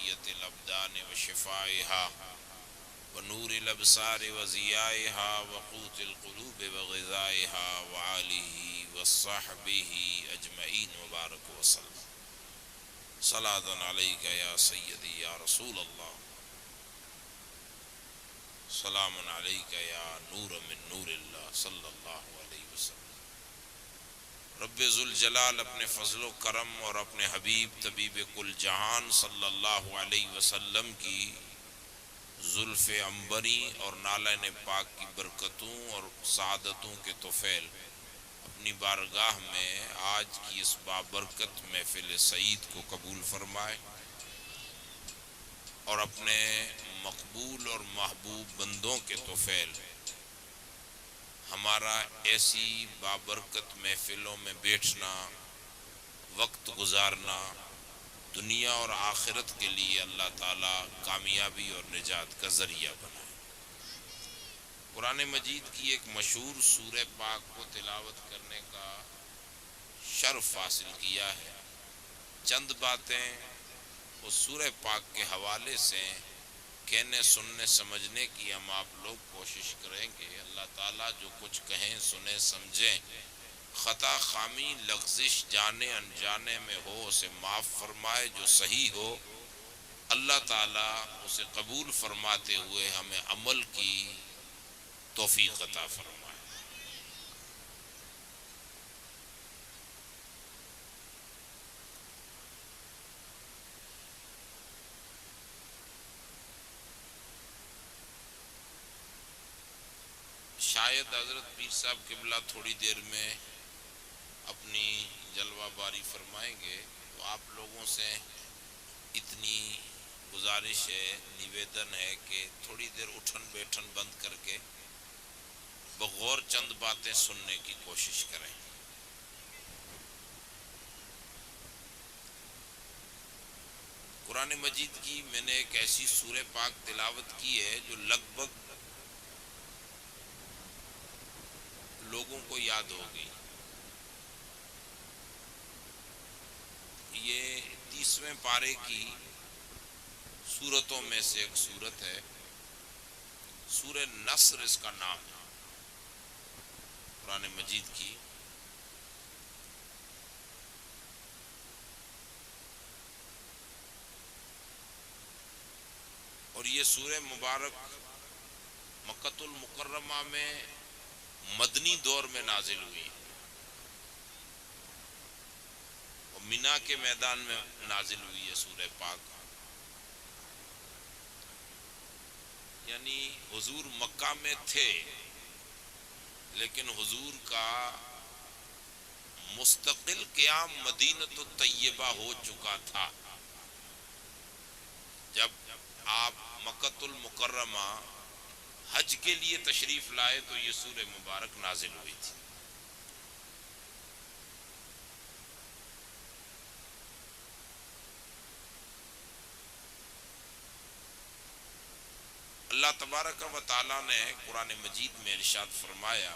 بقية الأبدان وشفائها ونور الأبصار وضيائها وقوت القلوب وغذائها وآله وصحبه أجمعين وبارك وسلم صلاة عليك يا سيدي يا رسول الله سلام عليك يا نور من نور الله صلی اللہ علیہ وسلم۔ رب ذوالجلال اپنے فضل و کرم اور اپنے حبیب طبیب کل جہان صلی اللہ علیہ وسلم کی زلف عنبری اور نالین پاک کی برکتوں اور سعادتوں کے طفیل اپنی بارگاہ میں آج کی اس بابرکت محفل سعید کو قبول فرمائے اور اپنے مقبول اور محبوب بندوں کے طفیل ہمارا ایسی بابرکت محفلوں میں بیٹھنا، وقت گزارنا دنیا اور آخرت کے لیے اللہ تعالیٰ کامیابی اور نجات کا ذریعہ بنائے۔ قرآن مجید کی ایک مشہور سورہ پاک کو تلاوت کرنے کا شرف حاصل کیا ہے۔ چند باتیں اس سورہ پاک کے حوالے سے کہنے سننے سمجھنے کی ہم آپ لوگ کوشش کریں گے۔ اللہ تعالیٰ جو کچھ کہیں سنیں سمجھیں، خطا خامی لغزش جانے انجانے میں ہو اسے معاف فرمائے، جو صحیح ہو اللہ تعالیٰ اسے قبول فرماتے ہوئے ہمیں عمل کی توفیق عطا فرمائے۔ شاید حضرت پیر صاحب قبلہ تھوڑی دیر میں اپنی جلوہ باری فرمائیں گے، تو آپ لوگوں سے اتنی گزارش ہے، نویدن ہے کہ تھوڑی دیر اٹھن بیٹھن بند کر کے بغور چند باتیں سننے کی کوشش کریں۔ قرآن مجید کی میں نے ایک ایسی سورہ پاک تلاوت کی ہے جو لگ بھگ لوگوں کو یاد ہوگی۔ یہ 30ویں پارے کی سورتوں میں سے ایک سورت ہے، سورہ نصر اس کا نام ہے قرآن مجید کی۔ اور یہ سورہ مبارک مکۃ المکرمہ میں مدنی دور میں نازل ہوئی اور مینا کے میدان میں نازل ہوئی ہے سورہ پاک، یعنی حضور مکہ میں تھے لیکن حضور کا مستقل قیام مدینہ الطیبہ ہو چکا تھا۔ جب آپ مکۃ المکرمہ حج کے لیے تشریف لائے تو یہ سورہ مبارک نازل ہوئی تھی۔ اللہ تبارک و تعالیٰ نے قرآن مجید میں ارشاد فرمایا،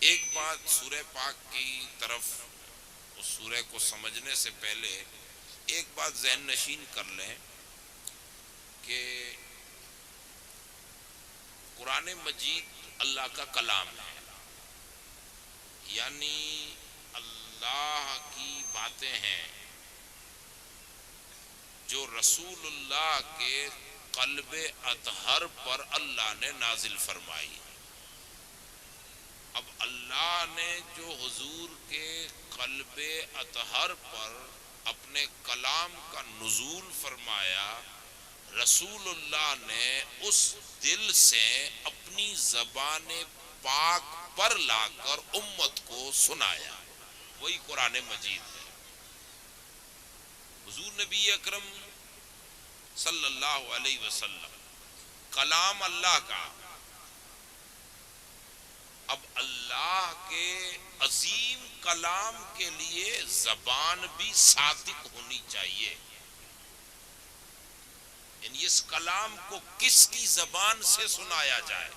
ایک بات سورہ پاک کی طرف اس سورہ کو سمجھنے سے پہلے ایک بات ذہن نشین کر لیں کہ قرآن مجید اللہ کا کلام ہے، یعنی اللہ کی باتیں ہیں جو رسول اللہ کے قلب اطہر پر اللہ نے نازل فرمائی۔ اب اللہ نے جو حضور کے قلب اطہر پر اپنے کلام کا نزول فرمایا، رسول اللہ نے اس دل سے اپنی زبان پاک پر لا کر امت کو سنایا، وہی قرآن مجید ہے۔ حضور نبی اکرم صلی اللہ علیہ وسلم کلام اللہ کا، اب اللہ کے عظیم کلام کے لیے زبان بھی صادق ہونی چاہیے، یعنی اس کلام کو کس کی زبان سے سنایا جائے۔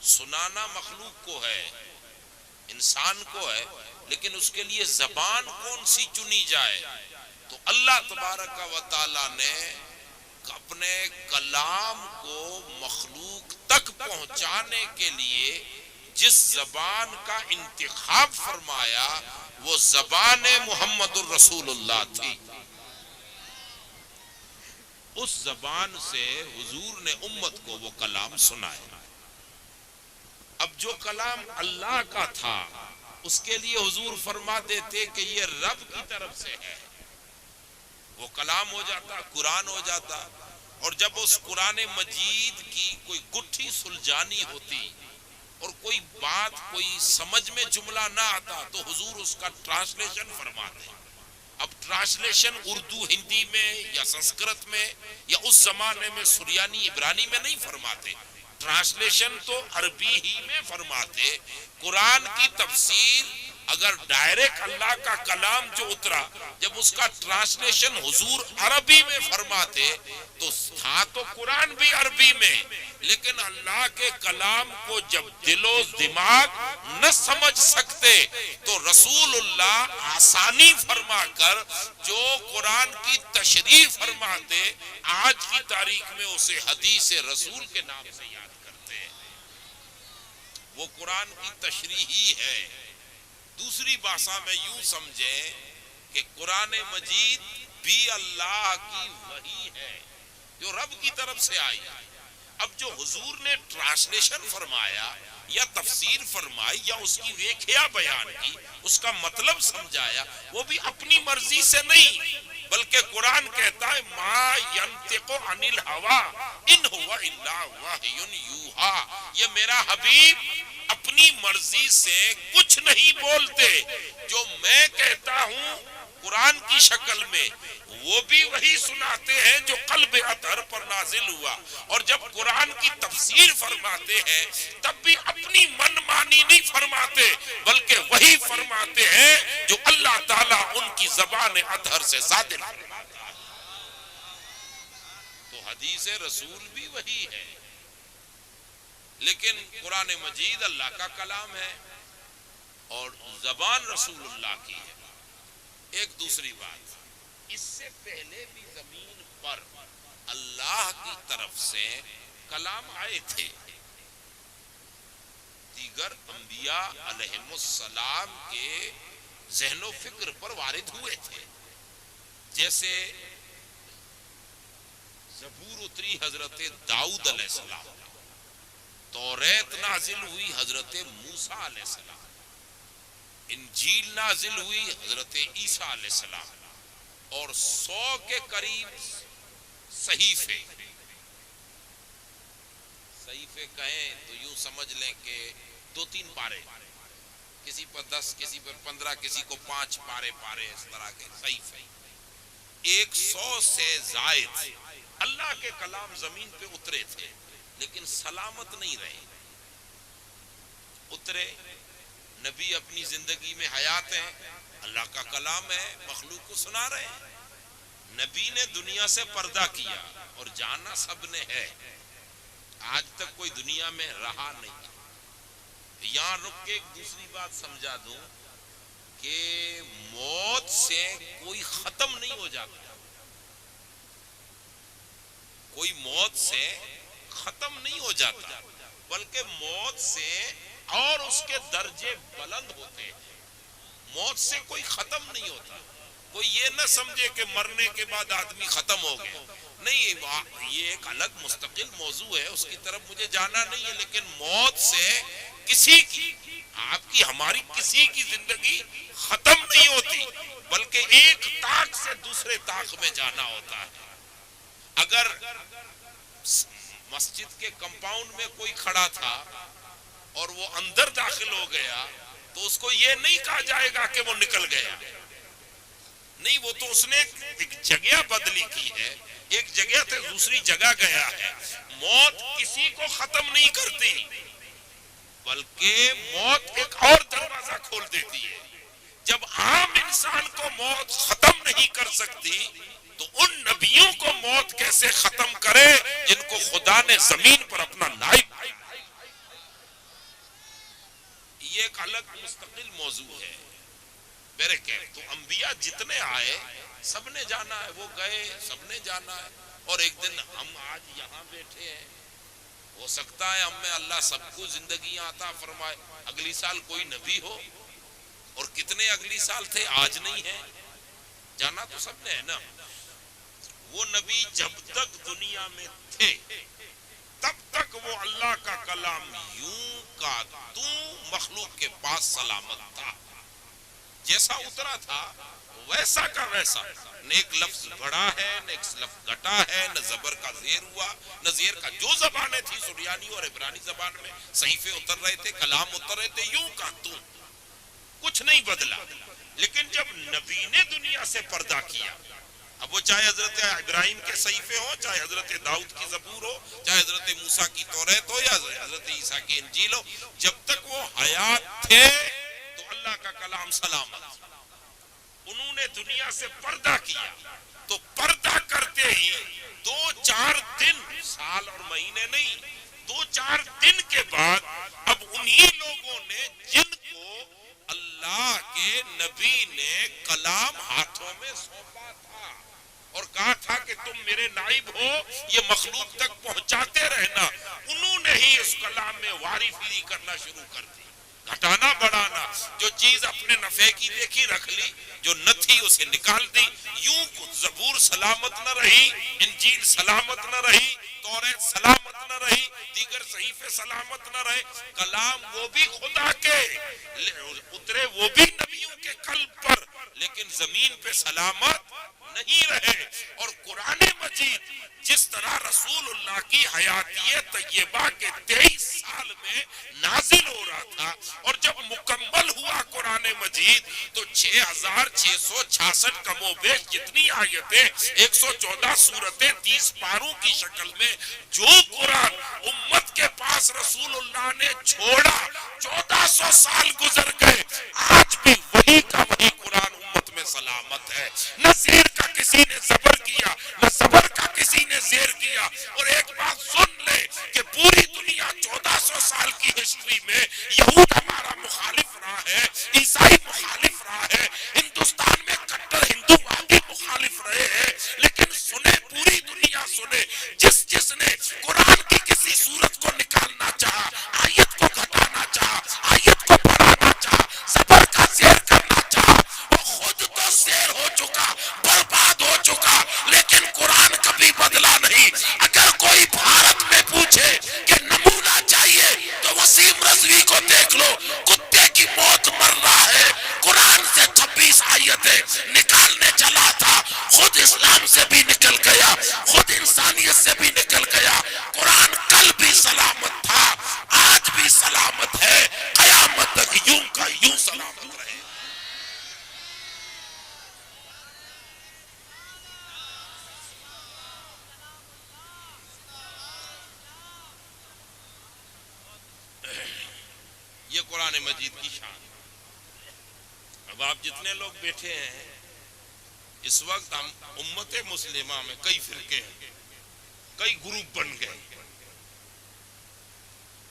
سنانا مخلوق کو ہے، انسان کو ہے، لیکن اس کے لیے زبان کون سی چنی جائے؟ تو اللہ تبارک و تعالی نے اپنے کلام کو مخلوق تک پہنچانے کے لیے جس زبان کا انتخاب فرمایا وہ زبان محمد الرسول اللہ تھی۔ اس زبان سے حضور نے امت کو وہ کلام سنایا۔ اب جو کلام اللہ کا تھا اس کے لیے حضور فرماتے تھے کہ یہ رب کی طرف سے ہے، وہ کلام ہو جاتا، قرآن ہو جاتا۔ اور جب اس قرآن مجید کی کوئی گٹھی سلجھانی ہوتی اور کوئی بات کوئی سمجھ میں جملہ نہ آتا تو حضور اس کا ٹرانسلیشن فرماتے۔ اب ٹرانسلیشن اردو ہندی میں یا سنسکرت میں یا اس زمانے میں سریانی عبرانی میں نہیں فرماتے، ٹرانسلیشن تو عربی ہی میں فرماتے۔ قرآن کی تفسیر اگر ڈائریکٹ اللہ کا کلام جو اترا جب اس کا ٹرانسلیشن حضور عربی میں فرماتے تو تھا تو قرآن بھی عربی میں، لیکن اللہ کے کلام کو جب دل و دماغ نہ سمجھ سکتے تو رسول اللہ آسانی فرما کر جو قرآن کی تشریح فرماتے آج کی تاریخ میں اسے حدیث رسول کے نام سے یاد کرتے ہیں۔ وہ قرآن کی تشریح ہی ہے۔ دوسری بھاشا میں یوں سمجھیں کہ قرآن مجید بھی اللہ کی وحی ہے جو رب کی طرف سے آئی۔ اب جو حضور نے ٹرانسلیشن فرمایا یا تفسیر فرمائی یا اس کی ویکھیا بیان کی، اس کا مطلب سمجھایا، وہ بھی اپنی مرضی سے نہیں بلکہ قرآن کہتا ہے ما ینطق عن الہوا ان ہوا الا وحی یوحی، یہ میرا حبیب اپنی مرضی سے کچھ نہیں بولتے، جو میں کہتا ہوں قرآن کی شکل میں وہ بھی وہی سناتے ہیں جو قلب اطہر پر نازل ہوا، اور جب قرآن کی تفسیر فرماتے ہیں تب بھی اپنی من مانی نہیں فرماتے بلکہ وہی فرماتے ہیں جو اللہ تعالیٰ ان کی زبان اطہر سے صادر فرماتا ہے۔ تو حدیث رسول بھی وہی ہے، لیکن قرآن مجید اللہ کا کلام ہے اور زبان رسول اللہ کی ہے۔ ایک دوسری بات، اس سے پہلے بھی زمین پر اللہ کی طرف سے کلام آئے تھے، دیگر انبیاء علیہم السلام کے ذہن و فکر پر وارد ہوئے تھے، جیسے زبور اتری حضرت داؤد علیہ السلام، توریت نازل ہوئی حضرت موسیٰ علیہ السلام، انجیل نازل ہوئی حضرت عیسیٰ علیہ السلام، اور 100 کے قریب صحیفے کہیں تو یوں سمجھ لیں کہ 2-3 پارے، کسی پر 10 کسی پر 15 کسی کو 5 پارے اس طرح کے صحیفے، 100 سے زائد اللہ کے کلام زمین پہ اترے تھے لیکن سلامت نہیں رہے۔ اترے، نبی اپنی زندگی میں حیات ہیں، اللہ کا کلام ہے، مخلوق کو سنا رہے ہیں۔ نبی نے دنیا سے پردہ کیا اور جانا سب نے ہے، آج تک کوئی دنیا میں رہا نہیں۔ یہاں رک کے ایک دوسری بات سمجھا دوں کہ موت سے کوئی ختم نہیں ہو جاتا، کوئی موت سے ختم نہیں ہو جاتا بلکہ موت سے اور اس کے درجے بلند ہوتے ہیں۔ موت سے کوئی ختم نہیں ہوتا۔ کوئی یہ نہ سمجھے کہ مرنے کے بعد آدمی ختم ہو گیا، نہیں، یہ ایک الگ مستقل موضوع ہے، اس کی طرف مجھے جانا نہیں ہے، لیکن موت سے کسی کی، آپ کی ہماری کسی کی زندگی ختم نہیں ہوتی بلکہ ایک طاق سے دوسرے طاق میں جانا ہوتا ہے۔ اگر مسجد کے کمپاؤنڈ میں کوئی کھڑا تھا اور وہ اندر داخل ہو گیا تو اس کو یہ نہیں کہا جائے گا کہ وہ نکل گیا، نہیں، وہ تو اس نے ایک جگہ بدلی کی ہے، ایک جگہ سے دوسری جگہ گیا ہے۔ موت کسی کو ختم نہیں کرتی بلکہ موت ایک اور دروازہ کھول دیتی ہے۔ جب عام انسان کو موت ختم نہیں کر سکتی تو ان نبیوں کو موت کیسے ختم کرے جن کو خدا نے زمین پر اپنا نائب۔ یہ ایک الگ مستقل موضوع ہے، کیف. تو انبیاء جتنے آئے سب نے جانا ہے, وہ گئے سب نے جانا ہے. اور ایک دن ہم آج یہاں بیٹھے ہیں, ہو سکتا ہے ہم میں اللہ سب کو زندگیاں عطا فرمائے, اگلی سال کوئی نبی ہو, اور کتنے اگلی سال تھے آج نہیں ہے. جانا تو سب نے ہے نا. وہ نبی جب تک دنیا میں تھے تب تک وہ اللہ کا کلام یوں کا توں مخلوق کے پاس سلامت تھا. جیسا اترا تھا ویسا کا ویسا, نہ ایک لفظ بڑا ہے نہ ایک لفظ گھٹا ہے, نہ زبر کا زیر ہوا نہ زیر کا. جو زبانیں تھی سریانی اور عبرانی زبان میں صحیفے اتر رہے تھے, کلام اتر رہے تھے, یوں کا توں, کچھ نہیں بدلا. لیکن جب نبی نے دنیا سے پردہ کیا, اب وہ چاہے حضرت ابراہیم کے صحیفے ہو, چاہے حضرت داؤد کی زبور ہو, چاہے حضرت موسیٰ کی توریت ہو, یا حضرت عیسیٰ کی انجیل ہو, جب تک وہ حیات تھے تو اللہ کا کلام سلامت. انہوں نے دنیا سے پردہ کیا تو پردہ کرتے ہی 2-4 دن, سال اور مہینے نہیں, 2-4 دن کے بعد اب انہی لوگوں نے جن کو اللہ کے نبی نے کلام ہاتھوں میں سونپا تھا اور کہا تھا کہ تم میرے نائب ہو, یہ مخلوق تک پہنچاتے رہنا, انہوں نے ہی اس کلام میں واری فری کرنا شروع کر دی. گھٹانا بڑھانا, جو چیز اپنے نفع کی دیکھی رکھ لی, جو نہ تھی اسے نکال دی. یوں زبور سلامت نہ رہی, انجیل سلامت نہ رہی, توریت سلامت نہ رہی, دیگر صحیفے سلامت نہ رہے. کلام وہ بھی خدا کے اترے, وہ بھی نبیوں کے قلب پر, لیکن زمین پہ سلامت نہیں رہے. اور قرآن مجید جس طرح رسول اللہ کی حیاتی طیبہ کے 23 سال میں نازل ہو رہا تھا, اور جب مکمل ہوا قرآن مجید تو 6666 کم و بیش جتنی آیتیں, 114 سورتیں 30 پاروں کی شکل میں, جو قرآن امت کے پاس رسول اللہ نے چھوڑا, 1400 سال گزر گئے, آج بھی وہی کا وہی قرآن امت میں سلامت ہے. نہ زیر کا کسی نے زبر کیا, نہ زبر کا کسی نے زیر کیا. اور ایک بات سن لے کہ پوری دنیا 1400 سال کی ہسٹری میں یہود ہمارا مخالف رہا ہے, عیسائی مخالف رہا ہے, ہندوستان میں کٹر ہندو وادی مخالف رہے ہیں, لیکن سنے پوری دنیا سنے, جس نے قرآن کی کسی صورت کو نکالنا چاہا, آیت کو گھٹانا چاہا, آیت کو بڑھانا چاہا, زبر کا زیر کرنا چاہا, وہ خود تو زیر ہو چکا, برباد ہو چکا, لیکن قرآن کبھی بدلا نہیں. اگر کوئی بھارت میں پوچھے کہ نمونہ چاہیے تو وسیم رضوی کو دیکھ لو, کتے کی موت مر رہا ہے, قرآن سے 26 آیتیں نکالنے چلا تھا, خود اسلام سے بھی نکل گیا, خود انسانیت سے بھی نکل گیا. قرآن کل بھی سلامت تھا, آج بھی سلامت ہے, قیامت تک یوں کا یوں سلامت رہے. یہ قرآن مجید کی شان. اب آپ جتنے لوگ بیٹھے ہیں اس وقت, ہم امت مسلمہ میں کئی فرقے ہیں, کئی گروپ بن گئے.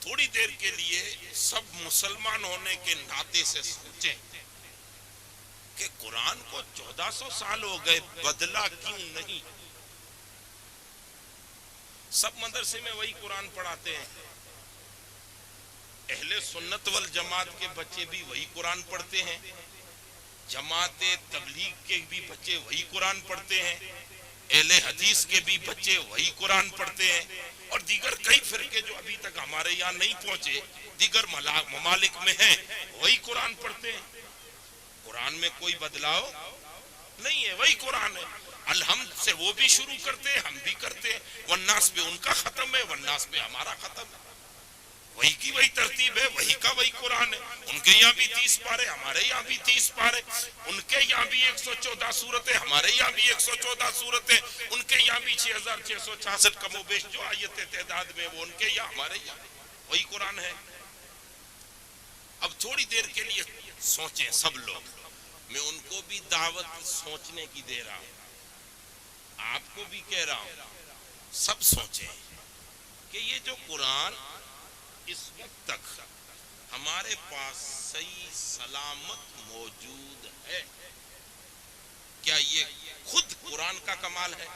تھوڑی دیر کے لیے سب مسلمان ہونے کے ناطے سے سوچیں کہ قرآن کو 1400 سال ہو گئے, بدلا کیوں نہیں؟ سب مدرسے میں وہی قرآن پڑھاتے ہیں, اہل سنت والجماعت کے بچے بھی وہی قرآن پڑھتے ہیں, جماعت تبلیغ کے بھی بچے وہی قرآن پڑھتے ہیں, اہل حدیث کے بھی بچے وہی قرآن پڑھتے ہیں, اور دیگر کئی فرقے جو ابھی تک ہمارے یہاں نہیں پہنچے, دیگر ممالک میں ہیں, وہی قرآن پڑھتے ہیں. قرآن میں کوئی بدلاؤ نہیں ہے, وہی قرآن ہے. الحمد سے وہ بھی شروع کرتے ہیں, ہم بھی کرتے ہیں, والناس پہ ان کا ختم ہے, والناس پہ ہمارا ختم ہے. وہی کی وہی ترتیب ہے, وہی کا وہی قرآن ہے. ان کے یہاں بھی 30 پارے, ہمارے یہاں بھی 30 پارے, ان کے یہاں بھی 114 سورتیں, ہمارے یہاں بھی 114 سورتیں, ان کے یہاں بھی 6666 کم و بیش جو آیت تعداد میں, وہ ان کے یہاں, ہمارے یہاں وہی قرآن ہے. اب تھوڑی دیر کے لیے سوچیں سب لوگ, میں ان کو بھی دعوت سوچنے کی دے رہا ہوں, آپ کو بھی کہہ رہا ہوں, سب سوچیں کہ یہ جو قرآن اس وقت تک ہمارے پاس صحیح سلامت موجود ہے, کمال ہے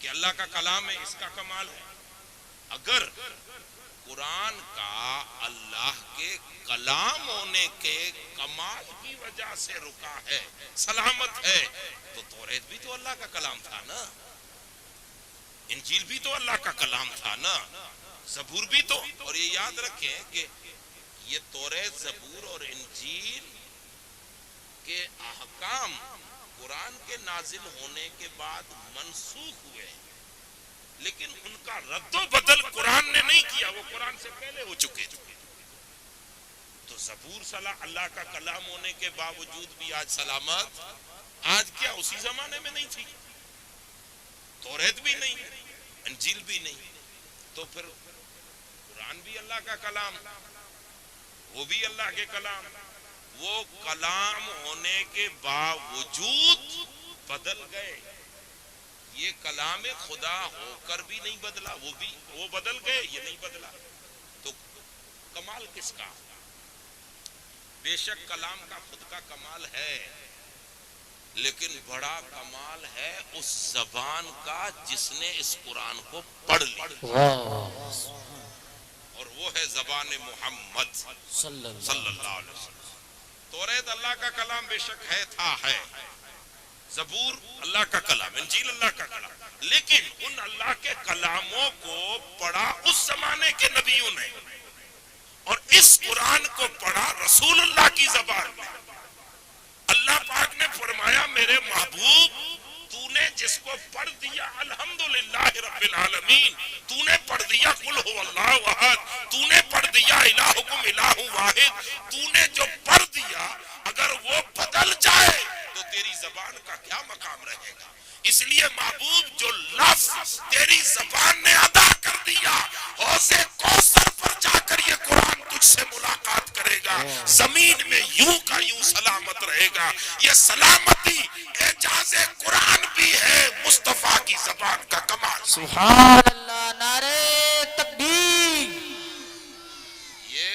کہ اللہ کا کلام ہے اس کا کمال ہے. اگر قرآن کا اللہ کے کلام ہونے کے کمال کی وجہ سے رکا ہے، سلامت ہے، تو توریت بھی تو اللہ کا کلام تھا نا، انجیل بھی تو اللہ کا کلام تھا نا، زبور بھی تو. اور یہ یاد رکھیں کہ یہ توریت، زبور اور انجیل کے احکام قرآن کے نازل ہونے کے بعد منسوخ ہوئے، لیکن ان کا رد و بدل قرآن نے نہیں کیا، وہ قرآن سے پہلے ہو چکے. تو زبور اللہ کا کلام ہونے کے باوجود بھی آج سلامت. آج کیا اسی زمانے میں نہیں تھی؟ توریت بھی نہیں، انجیل بھی نہیں، تو پھر قرآن بھی اللہ کا کلام، وہ بھی اللہ کے کلام. وہ کلام ہونے کے باوجود بدل گئے. یہ کلام خدا ہو کر بھی نہیں بدلا، وہ بدل گئے، یہ نہیں بدلا. تو کمال کس کا؟ بے شک کلام کا خود کا کمال ہے، لیکن بڑا کمال ہے اس زبان کا جس نے اس قرآن کو پڑھ لیا، اور وہ ہے زبان محمد صلی اللہ علیہ وسلم. توریت اللہ کا کلام بے شک ہے، زبور اللہ کا کلام، انجیل اللہ کا کلام، لیکن ان اللہ کے کلاموں کو پڑھا اس زمانے کے نبیوں نے، اور اس قرآن کو پڑھا رسول اللہ کی زبان میں. اللہ پاک نے فرمایا میرے محبوب تو نے جس کو پڑھ دیا الحمدللہ رب العالمین، تو نے پڑھ دیا قل هو اللہ احد، تو نے پڑھ دیا الہکم الہ واحد، تو نے جو پڑھ دیا اگر وہ بدل جائے تو تیری زبان کا کیا مقام رہے گا؟ اس لیے محبوب جو لفظ تیری زبان نے ادا کر دیا، حوض کوثر پر جا کر یہ قرآن تجھ سے ملاقات کرے گا، زمین میں یوں کا یوں سلامت رہے گا. یہ سلامتی اعجاز قرآن بھی ہے، مصطفیٰ کی زبان کا کمال. سبحان اللہ، نعرہ تکبیر. یہ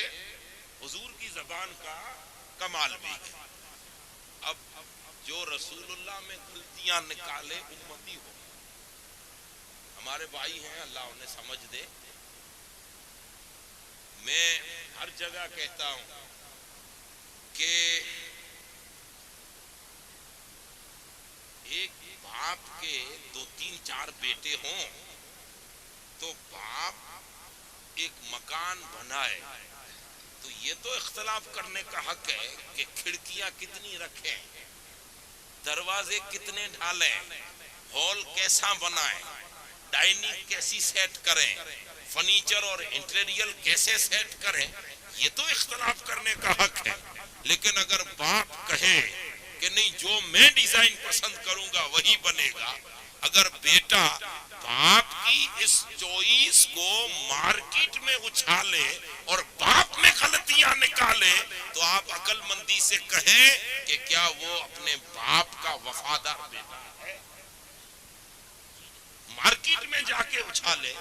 حضور کی زبان کا کمال بھی ہے. اب جو رسول اللہ میں غلطیاں نکالے امتی ہو، ہمارے بھائی ہیں، اللہ انہیں سمجھ دے. میں ہر جگہ کہتا ہوں کہ ایک باپ کے 2-3-4 بیٹے ہوں تو باپ ایک مکان بنائے تو یہ تو اختلاف کرنے کا حق ہے کہ کھڑکیاں کتنی رکھیں، دروازے کتنے ڈھالیں، ہال کیسا بنائیں، ڈائننگ کیسی سیٹ کریں، فرنیچر اور انٹیریئر کیسے سیٹ کریں، یہ تو اختلاف کرنے کا حق ہے. لیکن اگر باپ کہے کہ نہیں جو میں ڈیزائن پسند کروں گا وہی بنے گا، اگر بیٹا باپ کی اس چوائس کو مارکیٹ میں اچھالے اور باپ میں غلطیاں نکالے تو آپ عقل مندی سے کہیں کہ کیا وہ اپنے باپ کا وفادار بیٹا ہے؟ مارکیٹ میں جا کے اچھالے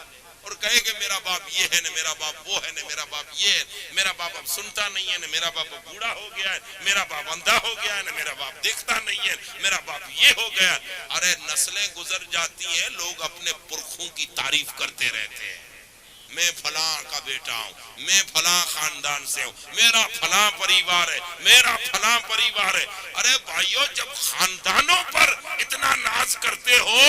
اور کہے کہ میرا باپ یہ ہے، نہ میرا باپ وہ ہے، نہ میرا باپ یہ ہے، میرا باپ اب سنتا نہیں ہے، نہ میرا باپ اب بوڑھا ہو گیا ہے، میرا باپ اندھا ہو گیا ہے، نہ میرا باپ دیکھتا نہیں ہے، میرا باپ یہ ہو گیا. ارے نسلیں گزر جاتی ہیں، لوگ اپنے پرکھوں کی تعریف کرتے رہتے ہیں. میں فلاں کا بیٹا ہوں، میں فلاں خاندان سے ہوں، میرا فلاں پریوار ہے، میرا فلاں پریوار ہے. ارے بھائیو، جب خاندانوں پر اتنا ناز کرتے ہو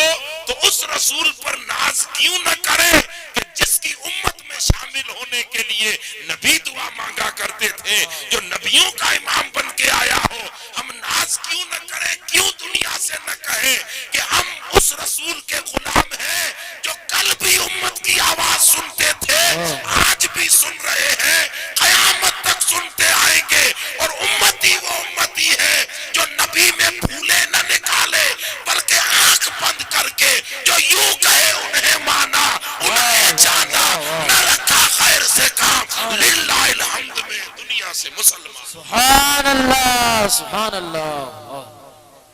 تو اس رسول پر ناز کیوں نہ کرے کہ جس کی امت میں شامل ہونے کے لیے نبی دعا مانگا کرتے تھے، جو نبیوں کا امام بن کے آیا ہو. ہم ناز کیوں نہ کریں؟ کیوں دنیا سے نہ کہیں کہ ہم اس رسول کے غلام ہیں جو کل بھی امت کی آواز سنتے تھے، آج بھی سن رہے ہیں، قیامت تک سنتے آئیں گے. اور امتی وہ امتی ہے جو نبی میں پھولے نہ نکالے بلکہ آنکھ بند کر کے جو یوں کہے انہیں مانا، انہیں جانا، نہ رکھا خیر سے کام، للہ الحمد میں دنیا سے مسلمان. سبحان اللہ، سبحان اللہ.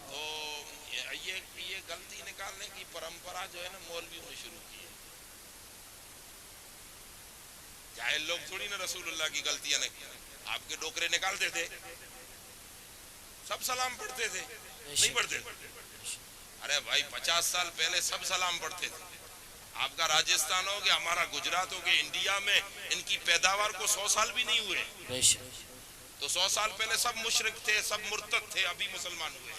تو یہ غلطی نکالنے کی پرمپرا جو ہے نا مولویوں نے شروع کی ہے. جاہل لوگ تھوڑی نا رسول اللہ کی غلطیاں آپ کے ڈوکرے نکالتے تھے. سب سلام پڑھتے تھے نہیں پڑھتے تھے؟ ارے بھائی 50 سال پہلے سب سلام پڑھتے تھے. آپ کا راجستھان ہو گیا، ہمارا گجرات ہو گیا، انڈیا میں ان کی پیداوار کو 100 سال بھی نہیں ہوئے بے شک تو 100 سال پہلے سب مشرک تھے، سب مرتد تھے، ابھی مسلمان ہوئے.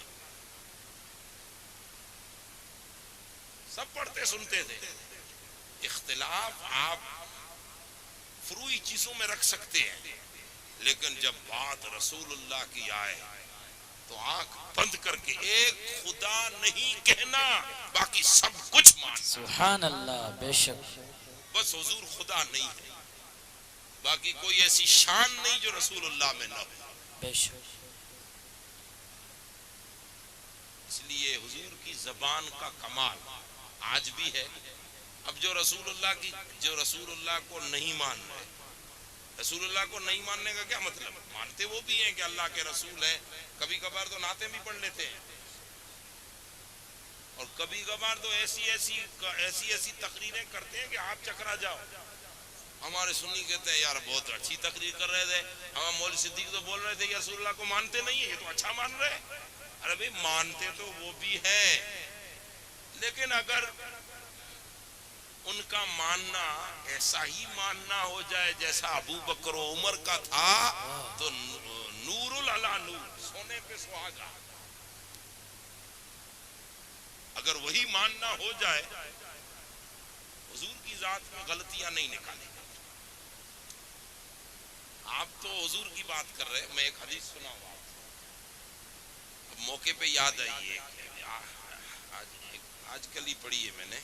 سب پڑھتے سنتے تھے. اختلاف آپ فروعی چیزوں میں رکھ سکتے ہیں، لیکن جب بات رسول اللہ کی آئے تو آنکھ بند کر کے ایک خدا نہیں کہنا، باقی سب کچھ ماننا. سبحان اللہ. بے شک بس حضور خدا نہیں ہے، باقی کوئی ایسی شان نہیں جو رسول اللہ میں نہ ہو. بے شک اس لیے حضور کی زبان کا کمال آج بھی ہے. اب جو رسول اللہ کو نہیں مان رہے، رسول اللہ کو نہیں ماننے کا کیا مطلب؟ مانتے وہ بھی ہیں کہ اللہ کے رسول ہیں، کبھی کبھار تو نعتیں بھی پڑھ لیتے ہیں، اور کبھی کبھار تو ایسی تقریریں کرتے ہیں کہ آپ چکرا جاؤ. ہمارے سنی کہتے ہیں یار بہت اچھی تقریر کر رہے تھے، ہمارا مولوی صدیق تو بول رہے تھے کہ رسول اللہ کو مانتے نہیں ہیں، یہ تو اچھا مان رہے ہیں. ارے بھئی مانتے تو وہ بھی ہیں، لیکن اگر ان کا ماننا ایسا ہی ماننا ہو جائے جیسا ابو بکر و عمر کا تھا تو نور علی نور، سونے پہ سہاگا. اگر وہی ماننا ہو جائے، حضور کی ذات میں غلطیاں نہیں نکالیں. آپ تو حضور کی بات کر رہے ہیں، میں ایک حدیث سنا ہوا اب موقع پہ یاد آئی ہے، آج کل ہی پڑھی ہے میں نے.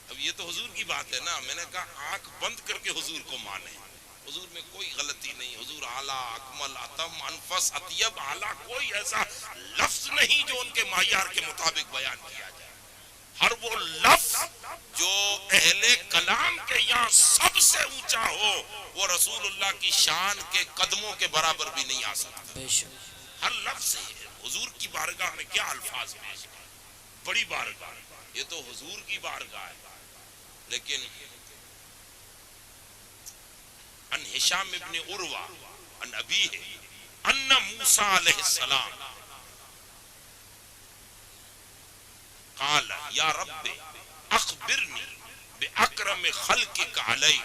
اب یہ تو حضور کی بات ہے نا، میں نے کہا آنکھ بند کر کے حضور کو مانے. حضور میں کوئی غلطی نہیں. حضور اعلیٰ، اکمل، اتم، انفس، اطیب، اعلیٰ، کوئی ایسا لفظ نہیں جو ان کے معیار کے مطابق بیان کیا جائے. ہر وہ لفظ جو اہل کلام کے یہاں سب سے اونچا ہو وہ رسول اللہ کی شان کے قدموں کے برابر بھی نہیں آ سکتا. ہر لفظ سے حضور کی بارگاہ میں کیا الفاظ پیش ہیں، بڑی بارگاہ، یہ تو حضور کی بارگاہ ہے. لیکن ان ہشام ابن عروہ ان ابیہ ان موسیٰ علیہ السلام قال یا رب اخبرنی باکرم خلقک علی،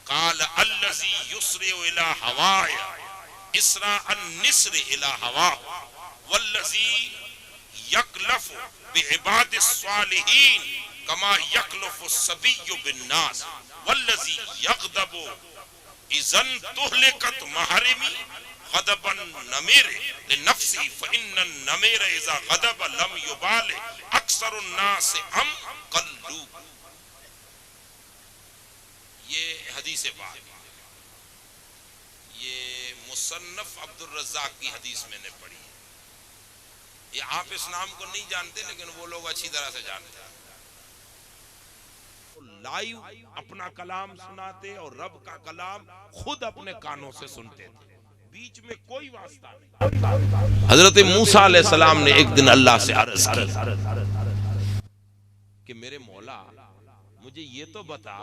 قال الذی یسرع الی ہوای اسراء النسر الی ہواہ، والذی یکلف بعباد الصالحین کما یکلف الصبی بالناس، والذی یغضب اذا تہلکت محرمی غضبا نمیر لنفسی فإن النمیر اذا غضب لم یبال اکثر الناس ام قلو. یہ حدیث پاک، یہ مصنف عبد الرزاق کی حدیث میں نے پڑھی ہے. یہ آپ اس نام کو نہیں جانتے لیکن وہ لوگ اچھی طرح سے جانتے ہیں. لائیو اپنا کلام سناتے اور رب کا کلام خود اپنے کانوں سے سنتے تھے، بیچ میں کوئی واسطہ نہیں. حضرت موسیٰ علیہ السلام نے ایک دن اللہ سے عرض کی کہ میرے مولا مجھے یہ تو بتا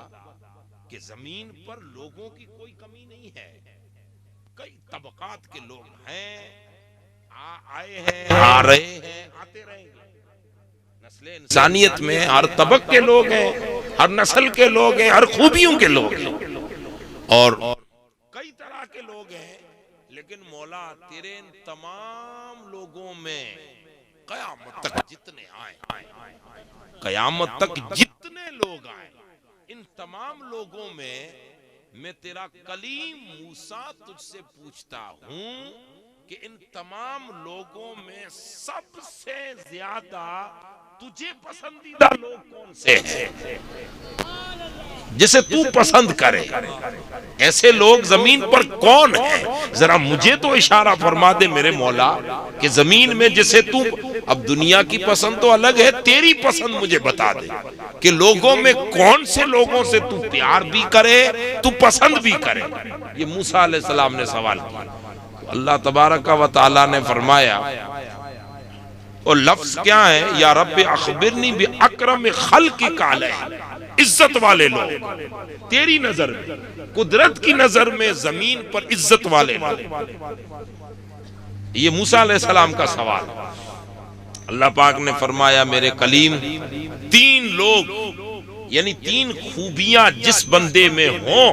کہ زمین پر لوگوں کی کوئی کمی نہیں ہے، کئی طبقات کے لوگ ہیں، آئے ہیں، آ رہے ہیں، آتے رہیں گے. نسل انسانیت میں ہر طبق کے لوگ ہیں، ہر نسل کے لوگ ہیں، ہر خوبیوں کے لوگ ہیں، اور کئی طرح کے لوگ ہیں. لیکن مولا تیرے ان تمام لوگوں میں قیامت تک جتنے آئیں، قیامت تک جتنے لوگ آئیں، ان تمام لوگوں میں تیرا کلیم موسیٰ تجھ سے پوچھتا ہوں کہ ان تمام لوگوں میں سب سے زیادہ تجھے پسندیدہ لوگ کون سے ہیں جسے تو پسند کرے. ایسے لوگ زمین پر کون ہیں؟ ذرا مجھے تو اشارہ فرما دے میرے مولا کہ زمین میں جسے تو، اب دنیا کی پسند تو الگ ہے، تیری پسند مجھے بتا دے کہ لوگوں میں کون سے لوگوں سے تو پیار بھی کرے، تو پسند بھی کرے. یہ موسیٰ علیہ السلام نے سوال کیا. اللہ تبارک و تعالی نے فرمایا اور لفظ کیا ہے؟ یا رب اخبرنی باکرم خلقک علیہ، عزت والے لوگ تیری نظر میں، قدرت کی نظر میں زمین پر عزت والے لوگ۔ یہ موسیٰ علیہ السلام کا سوال۔ اللہ پاک نے فرمایا میرے کلیم، تین لوگ یعنی تین خوبیاں جس بندے میں ہوں،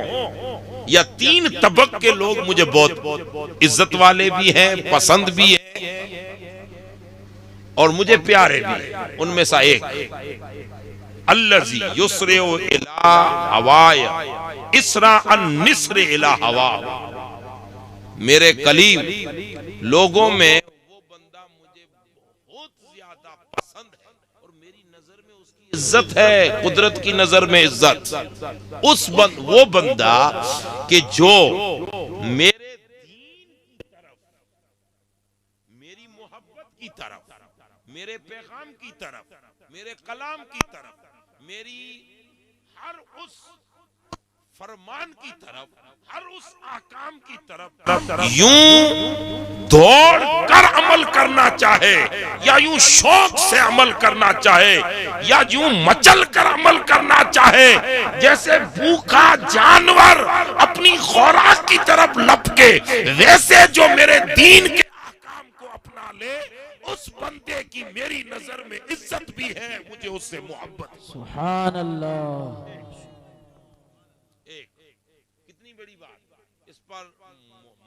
یا تین طبق کے لوگ مجھے بہت عزت والے بھی ہیں، پسند بھی ہیں اور مجھے پیارے بھی ہیں۔ ان میں سے ایک الذی یسرع الی ہوایا اسرع النسر الی ہوا، میرے کلیم لوگوں میں وہ بندہ مجھے بہت زیادہ پسند ہے اور میری نظر میں اس کی عزت ہے، قدرت کی نظر میں عزت، وہ بندہ کہ جو میرے دین کی طرف، میری محبت کی طرف، میرے پیغام کی طرف، میرے کلام کی طرف، میری ہر اس فرمان کی طرف، ہر اس احکام کی طرف یوں دوڑ کر عمل کرنا چاہے، یا یوں شوق سے عمل کرنا چاہے، یا یوں مچل کر عمل کرنا چاہے جیسے بھوکا جانور اپنی خوراک کی طرف لپکے، ویسے جو میرے دین کے احکام کو اپنا لے، اس بندے کی میری نظر میں عزت بھی ہے، مجھے اس سے محبت۔ سبحان اللہ۔ ایک کتنی بڑی بات، اس پر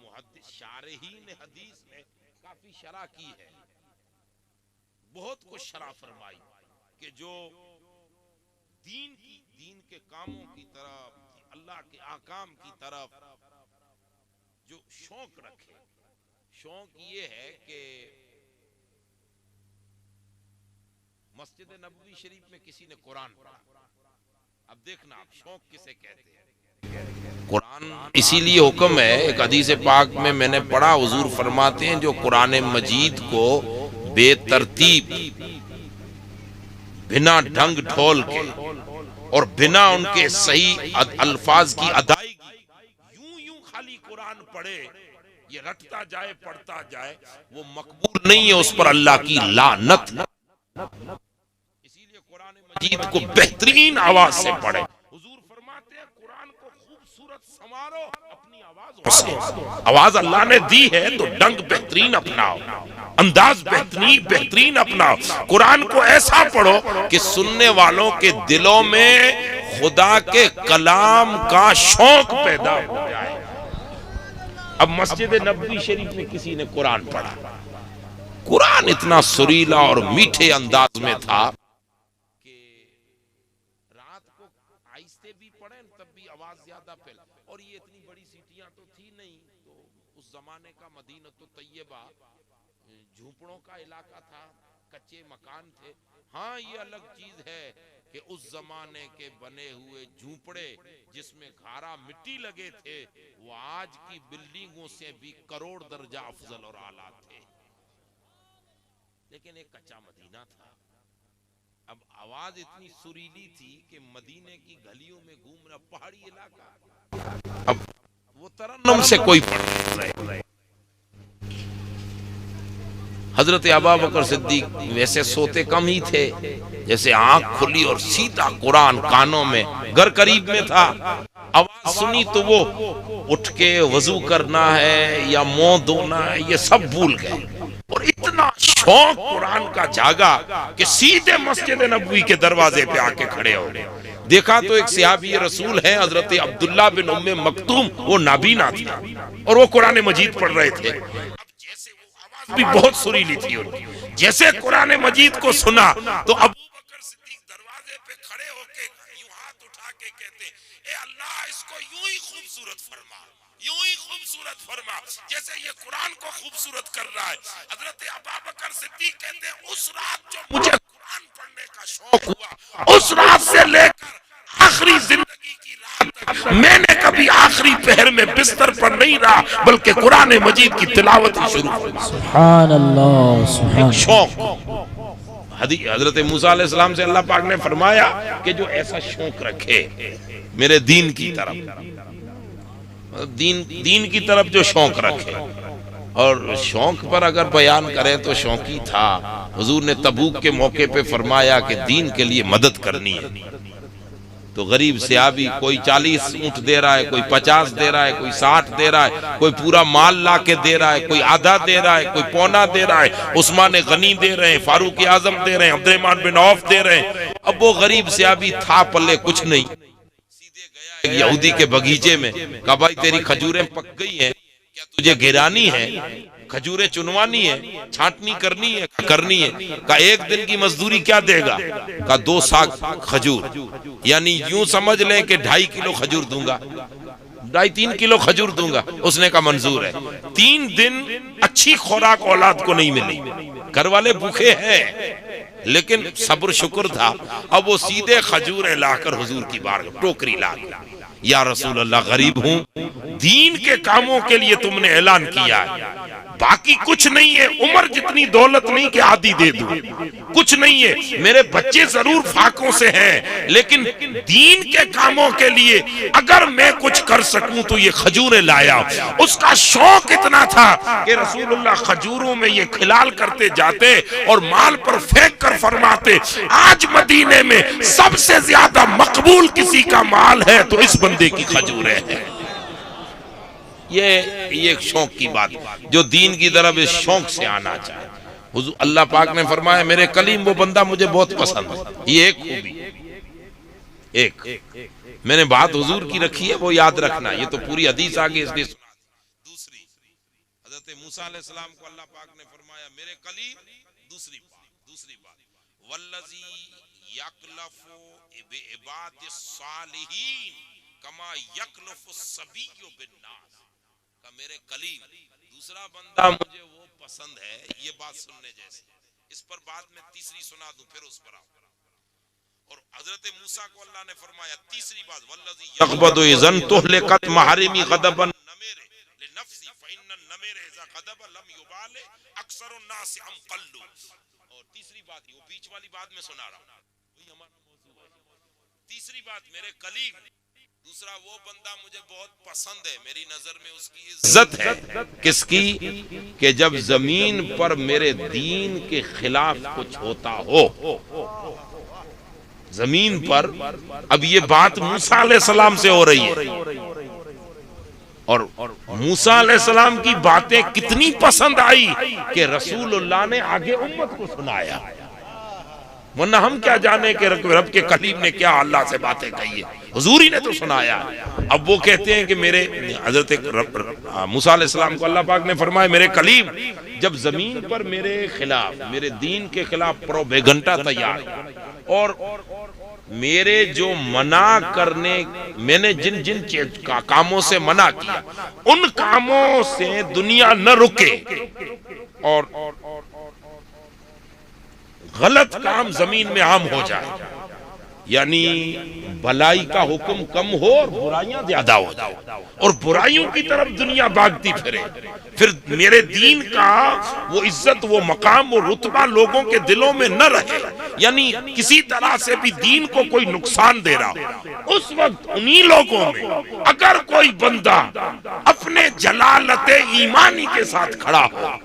محدث شارحین حدیث نے کافی شرح کی ہے، بہت کچھ شرح فرمائی کہ جو دین کے کاموں کی طرف، اللہ کے احکام کی طرف جو شوق رکھے، شوق یہ ہے کہ مسجد نبوی شریف میں کسی نے قرآن پڑھا، اب دیکھنا آپ شوق کسے کہتے ہیں۔ قرآن اسی لیے حکم ہے، ایک حدیث پاک میں میں نے پڑھا، حضور فرماتے ہیں جو قرآن مجید کو بے ترتیب، بنا ڈھنگ ڈھول کے اور بنا ان کے صحیح الفاظ کی ادائیگی یوں خالی قرآن پڑھے، یہ رٹتا جائے پڑھتا جائے، وہ مقبول نہیں ہے، اس پر اللہ کی لعنت۔ اسی لیے قرآن مجید کو بہترین آواز سے پڑھے۔ حضور فرماتے ہیں قرآن کو خوبصورت سنوارو اپنی آوازوں سے، آواز اللہ نے دی ہے تو ڈنگ بہترین اپناؤ، انداز بہترین اپناؤ، قرآن کو ایسا پڑھو کہ سننے والوں کے دلوں میں خدا کے کلام کا شوق پیدا ہو جائے۔ اب مسجد نبوی شریف میں کسی نے قرآن پڑھا، قرآن اتنا سریلا اور میٹھے انداز میں تھا کہ رات کو آہستہ بھی پڑھیں تب بھی آواز زیادہ پھیل، اور یہ اتنی بڑی سیٹیاں تو تھی نہیں، تو اس زمانے کا مدینہ تو طیبہ جھونپڑوں کا علاقہ تھا، کچے مکان تھے۔ ہاں یہ الگ چیز ہے کہ اس زمانے کے بنے ہوئے جھونپڑے جس میں گھارا مٹی لگے تھے، وہ آج کی بلڈنگوں سے بھی کروڑ درجہ افضل اور اعلیٰ تھے، لیکن ایک کچا مدینہ تھا۔ اب آواز اتنی سریلی تھی کہ مدینے کی گلیوں میں گھوم رہا، پہاڑی علاقہ، اب وہ ترنم سے کوئی پڑھ نہیں۔ حضرت ابوبکر صدیق ویسے سوتے کم ہی تھے، جیسے آنکھ کھلی اور سیدھا قرآن کانوں میں، گھر قریب میں تھا، آواز سنی تو وہ اٹھ کے وضو کرنا ہے یا منہ دھونا ہے یہ سب بھول گئے، اور اتنا شوق قرآن کا جاگا کہ سیدھے مسجد نبوی کے دروازے پہ آ کے کھڑے ہو گئے۔ دیکھا تو ایک صحابی رسول ہیں حضرت عبداللہ بن ام مکتوم، وہ نابینا تھا اور وہ قرآن مجید پڑھ رہے تھے۔ بھی بہت سریلی تھی ان کی، جیسے قرآن مجید کو سنا تو ابو بکر صدیق دروازے پہ کھڑے ہو کے یوں ہاتھ اٹھا کے کہتے اے اللہ اس کو یوں ہی خوبصورت فرما، یوں ہی خوبصورت فرما جیسے یہ قرآن کو خوبصورت کر رہا ہے۔ حضرت ابو بکر صدیق کہتے ہیں اس رات جو مجھے قرآن پڑھنے کا شوق ہوا، اس رات سے لے کر آخری زندگی کی رات تک میں نے کبھی آخری پہر میں بستر پر نہیں رہا بلکہ قرآن مجید کی تلاوت ہی شروع ہوئی۔ سبحان اللہ، سبحان شوق۔ حضرت موسیٰ علیہ السلام سے اللہ پاک نے فرمایا کہ جو ایسا شوق رکھے میرے دین کی طرف، دین کی طرف جو شوق رکھے، اور شوق پر اگر بیان کریں تو شوقی تھا. حضور نے تبوک کے موقع پہ فرمایا کہ دین کے لیے مدد کرنی ہے تو غریب صحابی کوئی 40 اونٹ دے رہا ہے, کوئی 50 دے رہا ہے, کوئی 60 دے رہا ہے, کوئی پورا مال لا کے دے رہا ہے, کوئی آدھا دے رہا ہے, کوئی پونا دے رہا ہے, عثمان غنی دے رہے ہیں, فاروق اعظم دے رہے ہیں, عبد الرحمن بن عوف دے رہے ہیں. اب وہ غریب صحابی تھا پلے کچھ نہیں, سیدھے گیا ایک یہودی کے بگیچے میں, کہا بھائی تیری کھجوریں پک گئی ہیں, کیا تجھے گرانی ہے, کھجوریں چنوانی ہے, چھانٹنی کرنی ہے, کہا ایک دن کی مزدوری کیا دے گا, کہا 2 ساگ کھجور, یعنی یوں سمجھ لیں کہ 2.5 کلو کھجور دوں گا, 2.5-3 کلو کھجور دوں گا. اس نے کہا منظور ہے. 3 دن اچھی خوراک اولاد کو نہیں ملی, گھر والے بھوکے ہیں لیکن صبر شکر تھا. اب وہ سیدھے کھجوریں لا کر حضور کی بارگاہ ٹوکری لا کے, یا رسول اللہ غریب ہوں, دین کے کاموں کے لیے تم نے اعلان کیا ہے, باقی کچھ نہیں ہے, عمر جتنی دولت نہیں کہ آدھی دے دوں, کچھ نہیں ہے, میرے بچے ضرور فاقوں سے ہیں لیکن دین کے کاموں کے لیے اگر میں کچھ کر سکوں تو یہ کھجوریں لایا. اس کا شوق اتنا تھا کہ رسول اللہ کھجوروں میں یہ کھلال کرتے جاتے اور مال پر پھینک کر فرماتے, آج مدینے میں سب سے زیادہ مقبول کسی کا مال ہے تو اس بندے کی کھجوریں ہیں. یہ ایک شوق کی بات, جو دین کی طرف اس شوق سے آنا چاہے. حضور اللہ پاک نے فرمایا میرے کلیم وہ بندہ مجھے بہت پسند ہے. یہ ایک خوبی, ایک میں نے بات حضور کی رکھی ہے وہ یاد رکھنا, یہ تو پوری حدیث آگے اس لیے سنا. دوسری حضرت موسیٰ علیہ السلام کو اللہ پاک نے فرمایا میرے کلیم, دوسری بات والذی یکلف بعباد الصالحین کما یکلف الصبی بالناس. میرے کلیم دوسرا بندہ مجھے وہ پسند ہے, یہ بات سننے جیسے. اس پر بعد میں تیسری سنا دوں پھر اس پر آؤں. اور حضرت موسیٰ کو اللہ نے فرمایا تیسری بات والذی یقبض اذن تہلکت محارمی غضبا نمیرے لنفسی فإن النمیر اذا غضب لم یبال اکثر الناس ام قلو. اور تیسری بات وہ بیچ والی بات میں سنا رہا ہوں, وہی ہمارا موضوع ہے. تیسری بات میرے کلیم دوسرا وہ بندہ مجھے بہت پسند ہے, میری نظر میں اس کی عزت ہے. کس کی؟ کہ جب زمین پر میرے دین کے خلاف کچھ ہوتا ہو, زمین پر. اب یہ بات موسیٰ علیہ السلام سے ہو رہی ہے, اور موسیٰ علیہ السلام کی باتیں کتنی پسند آئی کہ رسول اللہ نے آگے امت کو سنایا. ورنہ ہم کیا جانے کہ رب کے کلیم نے کیا اللہ سے باتیں کہی ہے, حضور ہی نے تو سنایا. اب وہ کہتے ہیں کہ میرے حضرت موسیٰ علیہ السلام کو اللہ پاک نے فرمایا میرے کلیم جب زمین پر میرے خلاف, میرے دین کے خلاف پروپیگنڈا تیار اور میرے جو منع کرنے, میں نے جن جن کاموں سے منع کیا ان کاموں سے دنیا نہ رکے اور غلط کام زمین میں عام ہو جائے, یعنی بھلائی کا حکم کم ہو اور برائیاں زیادہ ہو جائے اور برائیوں کی طرف دنیا بھاگتی پھرے, پھر میرے دین کا وہ عزت, وہ مقام, وہ رتبہ لوگوں کے دلوں میں نہ رہے, یعنی کسی طرح سے بھی دین کو کوئی نقصان دے رہا ہو. اس وقت انہی لوگوں میں اگر کوئی بندہ اپنے جلالت ایمانی کے ساتھ کھڑا ہو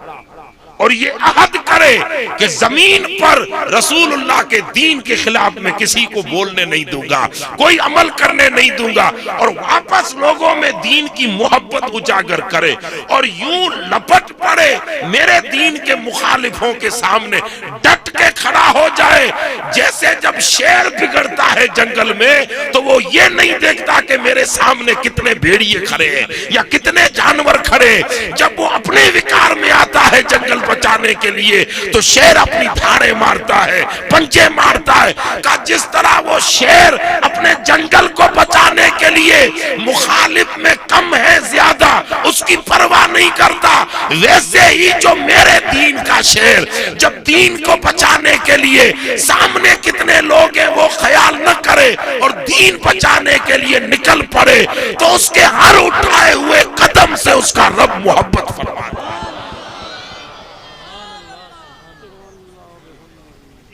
اور یہ عہد کرے کہ زمین پر رسول اللہ کے دین کے خلاف میں کسی کو بولنے نہیں دوں گا, کوئی عمل کرنے نہیں دوں گا, اور واپس لوگوں میں دین کی محبت اجاگر کرے اور یوں لپٹ پڑے میرے دین کے مخالفوں کے سامنے ڈٹ کے کھڑا ہو جائے, جیسے جب شیر بگڑتا ہے جنگل میں تو وہ یہ نہیں دیکھتا کہ میرے سامنے کتنے بھیڑیے کھڑے ہیں یا کتنے جانور کھڑے, جب وہ اپنے وقار میں آتا ہے جنگل بچانے کے لیے تو شیر اپنی دھاڑیں مارتا ہے, پنجے مارتا ہے. کہ جس طرح وہ شیر اپنے جنگل کو بچانے کے لیے مخالف میں کم ہے زیادہ اس کی پرواہ نہیں کرتا, ویسے ہی جو میرے دین کا شیر جب دین کو بچانے کے لیے سامنے کتنے لوگ ہیں وہ خیال نہ کرے اور دین بچانے کے لیے نکل پڑے تو اس کے ہر اٹھائے ہوئے قدم سے اس کا رب محبت فرماتا.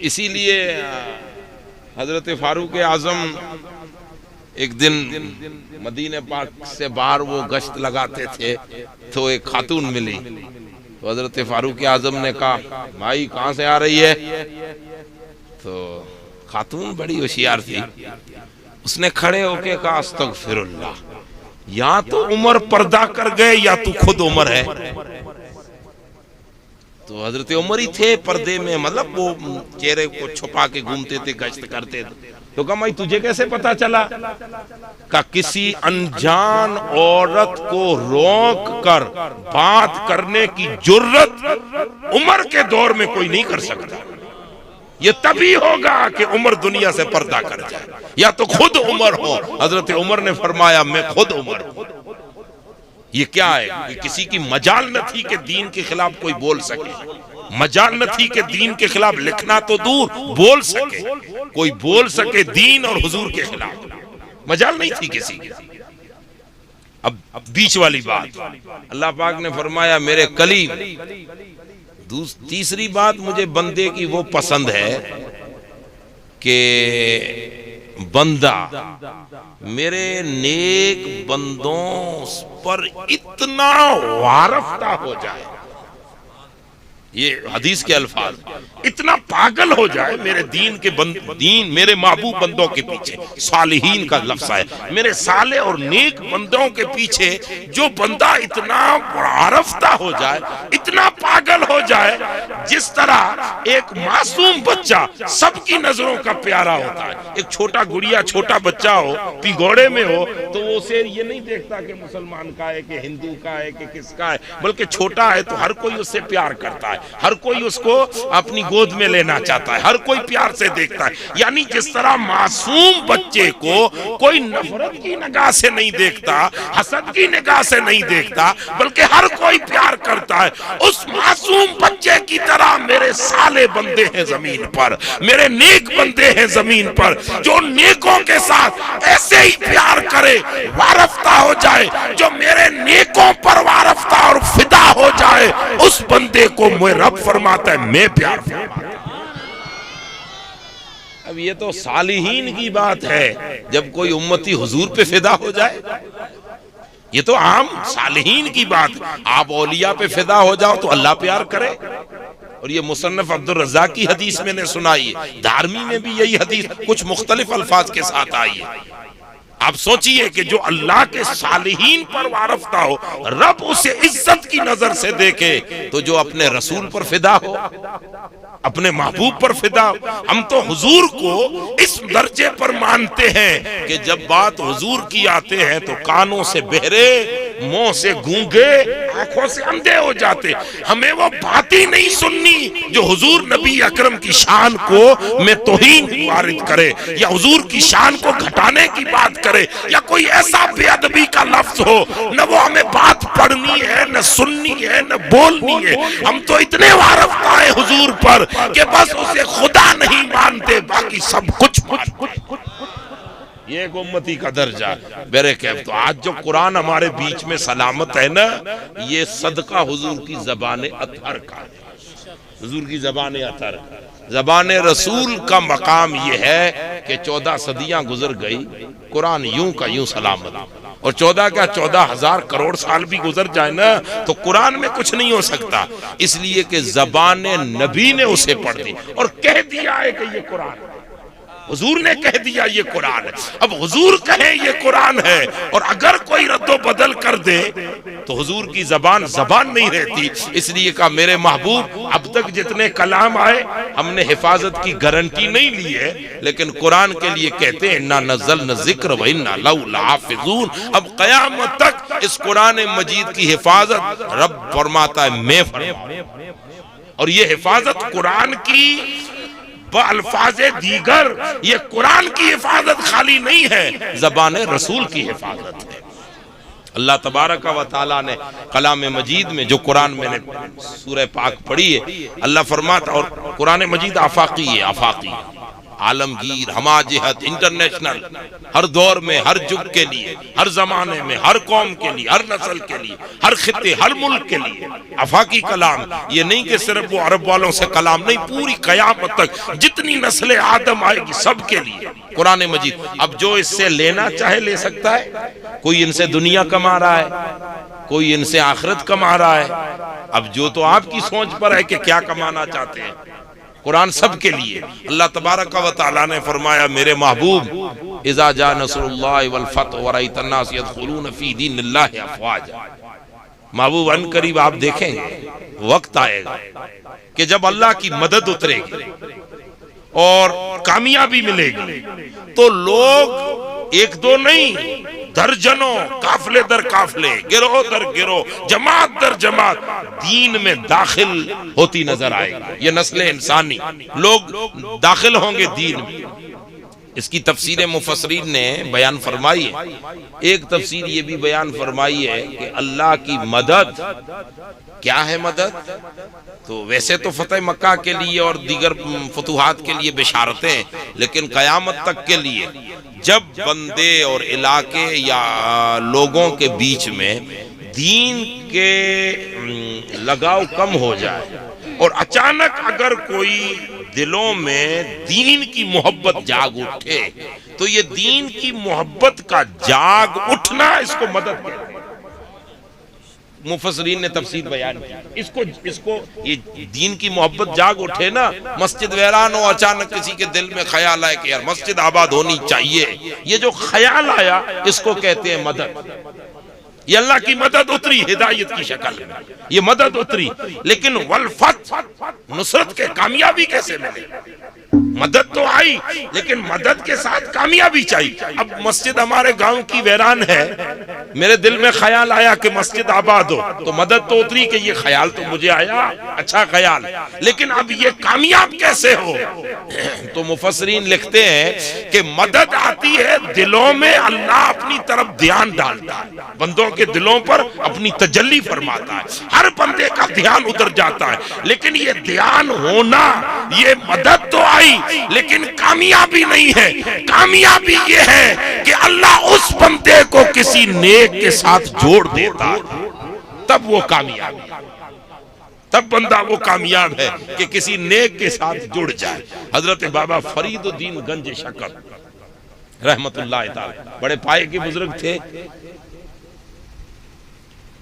اسی لیے حضرت فاروق اعظم ایک دن مدینہ پاک سے باہر وہ گشت لگاتے تھے تو ایک خاتون ملی, تو حضرت فاروق اعظم نے کہا بھائی کہاں سے آ رہی ہے؟ تو خاتون بڑی ہوشیار تھی، اس نے کھڑے ہو کے کہا استغفر اللہ، یا تو عمر پردہ کر گئے یا تو خود عمر ہے۔ تو حضرت عمر ہی تھے پردے میں، مطلب وہ چہرے کو چھپا کے گھومتے تھے، گشت کرتے تھے۔ تو کہا میں تجھے کیسے پتا چلا؟ کہ کسی انجان عورت کو روک کر بات کرنے کی جرت عمر کے دور میں کوئی نہیں کر سکتا، یہ تبھی ہوگا کہ عمر دنیا سے پردہ کر جائے، یا تو خود عمر ہو۔ حضرت عمر نے فرمایا میں خود عمر ہوں۔ یہ کیا ہے؟ یہ کسی کی مجال نہ تھی کہ دین کے خلاف کوئی بول سکے، مجال نہ تھی کہ دین کے خلاف لکھنا تو دور بول سکے، کوئی بول سکے دین اور حضور کے خلاف، مجال نہیں تھی کسی کی۔ اب بیچ والی بات اللہ پاک نے فرمایا میرے کلیم۔ تیسری بات مجھے بندے کی وہ پسند ہے کہ بندہ میرے نیک بندوں پر اتنا وارفتہ ہو جائے، یہ حدیث کے الفاظ، اتنا پاگل ہو جائے میرے دین میرے محبوب بندوں کے پیچھے، صالحین کا لفظ ہے، میرے صالح اور نیک بندوں کے پیچھے جو بندہ اتنا وارفتہ ہو جائے، اتنا پاگل ہو جائے، جس طرح ایک معصوم بچہ سب کی نظروں کا پیارا ہوتا ہے۔ ایک چھوٹا گڑیا چھوٹا بچہ ہو، پگوڑے میں ہو، تو وہ اسے یہ نہیں دیکھتا کہ مسلمان کا ہے کہ ہندو کا ہے کہ کس کا ہے، بلکہ چھوٹا ہے تو ہر کوئی اس سے پیار کرتا ہے، ہر کوئی اس کو اپنی گود میں لینا چاہتا ہے، ہر کوئی پیار سے دیکھتا ہے۔ یعنی جس طرح معصوم بچے کو کوئی نفرت کی نگاہ سے نہیں دیکھتا، حسد کی نگاہ سے نہیں دیکھتا، بلکہ ہر کوئی پیار کرتا ہے، اس معصوم بچے کی طرح میرے صالح بندے ہیں زمین پر، میرے نیک بندے ہیں زمین پر، جو نیکوں کے ساتھ ایسے ہی پیار کرے، وارفتہ ہو جائے، جو میرے نیکوں پر وارفتہ اور فدا ہو جائے، اس بندے کو میں رب فرماتا ہے میں پیار فرماتا ہوں۔ اب یہ تو صالحین کی بات ہے، جب کوئی امتی حضور پہ فدا ہو جائے، یہ تو عام صالحین کی بات۔ آپ اولیاء پہ فدا ہو جاؤ تو اللہ پیار کرے، اور یہ مصنف عبد الرزاق کی حدیث میں نے سنائی ہے، دارمی میں بھی یہی حدیث کچھ مختلف الفاظ کے ساتھ آئی ہے۔ آپ سوچئے کہ جو اللہ کے صالحین پر وارفتہ ہو، رب اسے عزت کی نظر سے دیکھے، تو جو اپنے رسول پر فدا ہو، اپنے محبوب پر فدا ہو۔ ہم تو حضور کو اس درجے پر مانتے ہیں کہ جب بات حضور کی آتے ہیں تو کانوں سے بہرے، منہ سے گونگے، آنکھوں سے اندھے ہو جاتے۔ ہمیں وہ بات ہی نہیں سننی جو حضور نبی اکرم کی شان کو میں توہین وارد کرے، یا حضور کی شان کو گھٹانے کی بات کرے، یا کوئی ایسا بے ادبی کا لفظ ہو، نہ وہ ہمیں بات پڑھنی ہے، نہ سننی ہے، نہ بولنی ہے۔ ہم تو اتنے وارفتہ ہیں حضور پر کہ بس اسے خدا نہیں مانتے، باقی سب کچھ مانتے۔ یہ ایک امتی کا درجہ میرے کیف۔ تو آج جو قرآن ہمارے بیچ میں سلامت ہے نا، یہ صدقہ حضور کی زبان اطہر کا ہے، حضور کی زبان اطہر۔ زبان رسول کا مقام یہ ہے کہ 14 صدیاں گزر گئی، قرآن یوں کا یوں سلامت، اور 14,000 کروڑ سال بھی گزر جائے نا تو قرآن میں کچھ نہیں ہو سکتا، اس لیے کہ زبان نبی نے اسے پڑھ دی اور کہہ دیا ہے کہ یہ قرآن ہے، حضور نے کہہ دیا یہ قرآن ہے۔ اب حضور کہیں یہ قرآن ہے، اور اگر کوئی رد و بدل کر دے تو حضور کی زبان نہیں رہتی، اس لیے کہا میرے محبوب اب تک جتنے کلام آئے ہم نے حفاظت کی گارنٹی نہیں لی ہے، لیکن قرآن کے لیے کہتے ہیں اِنَّا نَزَّلْنَا الذِّكْرَ وَإِنَّا لَهُ لَحَافِظُونَ۔ اب قیامت تک اس قرآن مجید کی حفاظت رب فرماتا ہے میں فرماؤں، اور یہ حفاظت قرآن کی الفاظ دیگر، یہ قرآن کی حفاظت خالی نہیں ہے، زبان رسول کی حفاظت ہے۔ اللہ تبارک و تعالیٰ نے کلام مجید میں جو قرآن میں نے سورہ پاک پڑھی ہے، اللہ فرماتا، اور قرآن مجید آفاقی ہے، آفاقی عالمگیر، ہما جہت، انٹرنیشنل، ہر دور میں، ہر جگ کے لیے، ہر زمانے میں، ہر قوم کے لیے، ہر نسل کے لیے، ہر خطے، ہر ملک کے لیے آفاقی کلام۔ یہ نہیں کہ صرف وہ عرب والوں سے کلام نہیں، پوری قیامت تک جتنی نسل آدم آئے گی سب کے لیے قرآن مجید۔ اب جو اس سے لینا چاہے لے سکتا ہے، کوئی ان سے دنیا کما رہا ہے، کوئی ان سے آخرت کما رہا ہے، اب جو تو آپ کی سوچ پر ہے کہ کیا کمانا چاہتے ہیں. قرآن سب کے لیے. اللہ تبارک و تعالیٰ نے فرمایا میرے محبوب اذا جاء نصر اللہ والفتح ورأیت الناس يدخلون فی دین اللہ افواجا. محبوب ان قریب آپ دیکھیں گے وقت آئے گا کہ جب اللہ کی مدد اترے گی اور کامیابی ملے گی تو لوگ ایک دو نہیں درجنوں قافلے در قافلے گروہ در گروہ جماعت در جماعت دین میں داخل ہوتی نظر آئے گی. یہ نسل انسانی لوگ داخل ہوں گے دین میں. اس کی تفسیر مفسرین نے بیان فرمائی ہے. ایک تفسیر یہ بھی بیان فرمائی ہے کہ اللہ کی مدد کیا ہے. مدد تو ویسے تو فتح مکہ کے لیے اور دیگر فتوحات کے لیے بشارتیں، لیکن قیامت تک کے لیے جب بندے اور علاقے یا لوگوں کے بیچ میں دین کے لگاؤ کم ہو جائے اور اچانک اگر کوئی دلوں میں دین کی محبت جاگ اٹھے تو یہ دین کی محبت کا جاگ اٹھنا اس کو مدد کرے. مفسرین نے تفسیر بیان کی اس کو یہ دین کی محبت جاگ اٹھے نا، مسجد ویران ہو اچانک کسی کے دل میں خیال آئے کہ یار مسجد آباد ہونی چاہیے، یہ جو خیال آیا اس کو کہتے ہیں مدد. یہ اللہ کی مدد اتری ہدایت کی شکل میں، یہ مدد اتری. لیکن والفتح نصرت کے کامیابی کیسے ملے؟ مدد تو آئی لیکن مدد کے ساتھ کامیابی چاہیے. اب مسجد ہمارے گاؤں کی ویران ہے، میرے دل میں خیال آیا کہ مسجد آباد ہو تو مدد تو اتری کہ یہ خیال تو مجھے آیا، اچھا خیال، لیکن اب یہ کامیاب کیسے ہو؟ تو مفسرین لکھتے ہیں کہ مدد آتی ہے دلوں میں، اللہ اپنی طرف دھیان ڈالتا ہے، بندوں کے دلوں پر اپنی تجلی فرماتا ہے، ہر بندے کا دھیان ادھر جاتا ہے. لیکن یہ دھیان ہونا، یہ مدد تو آئی لیکن کامیابی نہیں ہے. کامیابی یہ ہے کہ اللہ اس بندے کو کسی نیک کے ساتھ جوڑ دیتا ہے، تب وہ کامیاب ہے، تب بندہ وہ کامیاب ہے کہ کسی نیک کے ساتھ جڑ جائے. حضرت بابا فرید الدین گنج شکر رحمت اللہ تعالی بڑے پائے کے بزرگ تھے.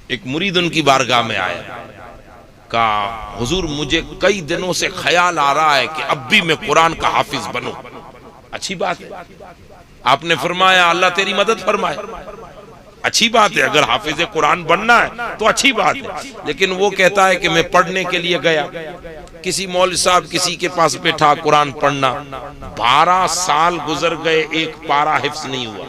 ایک مرید ان کی بارگاہ میں آیا، کہا حضور مجھے کئی دنوں سے خیال آ رہا ہے کہ اب بھی میں قرآن کا حافظ بنوں. اچھی بات ہے. آپ نے فرمایا اللہ تیری مدد فرمائے. اچھی بات ہے، اگر حافظ قرآن بننا ہے تو اچھی بات ہے. لیکن وہ کہتا ہے کہ میں پڑھنے کے لیے گیا، کسی مولوی صاحب کسی کے پاس بیٹھا قرآن پڑھنا، 12 سال گزر گئے، ایک پارہ حفظ نہیں ہوا.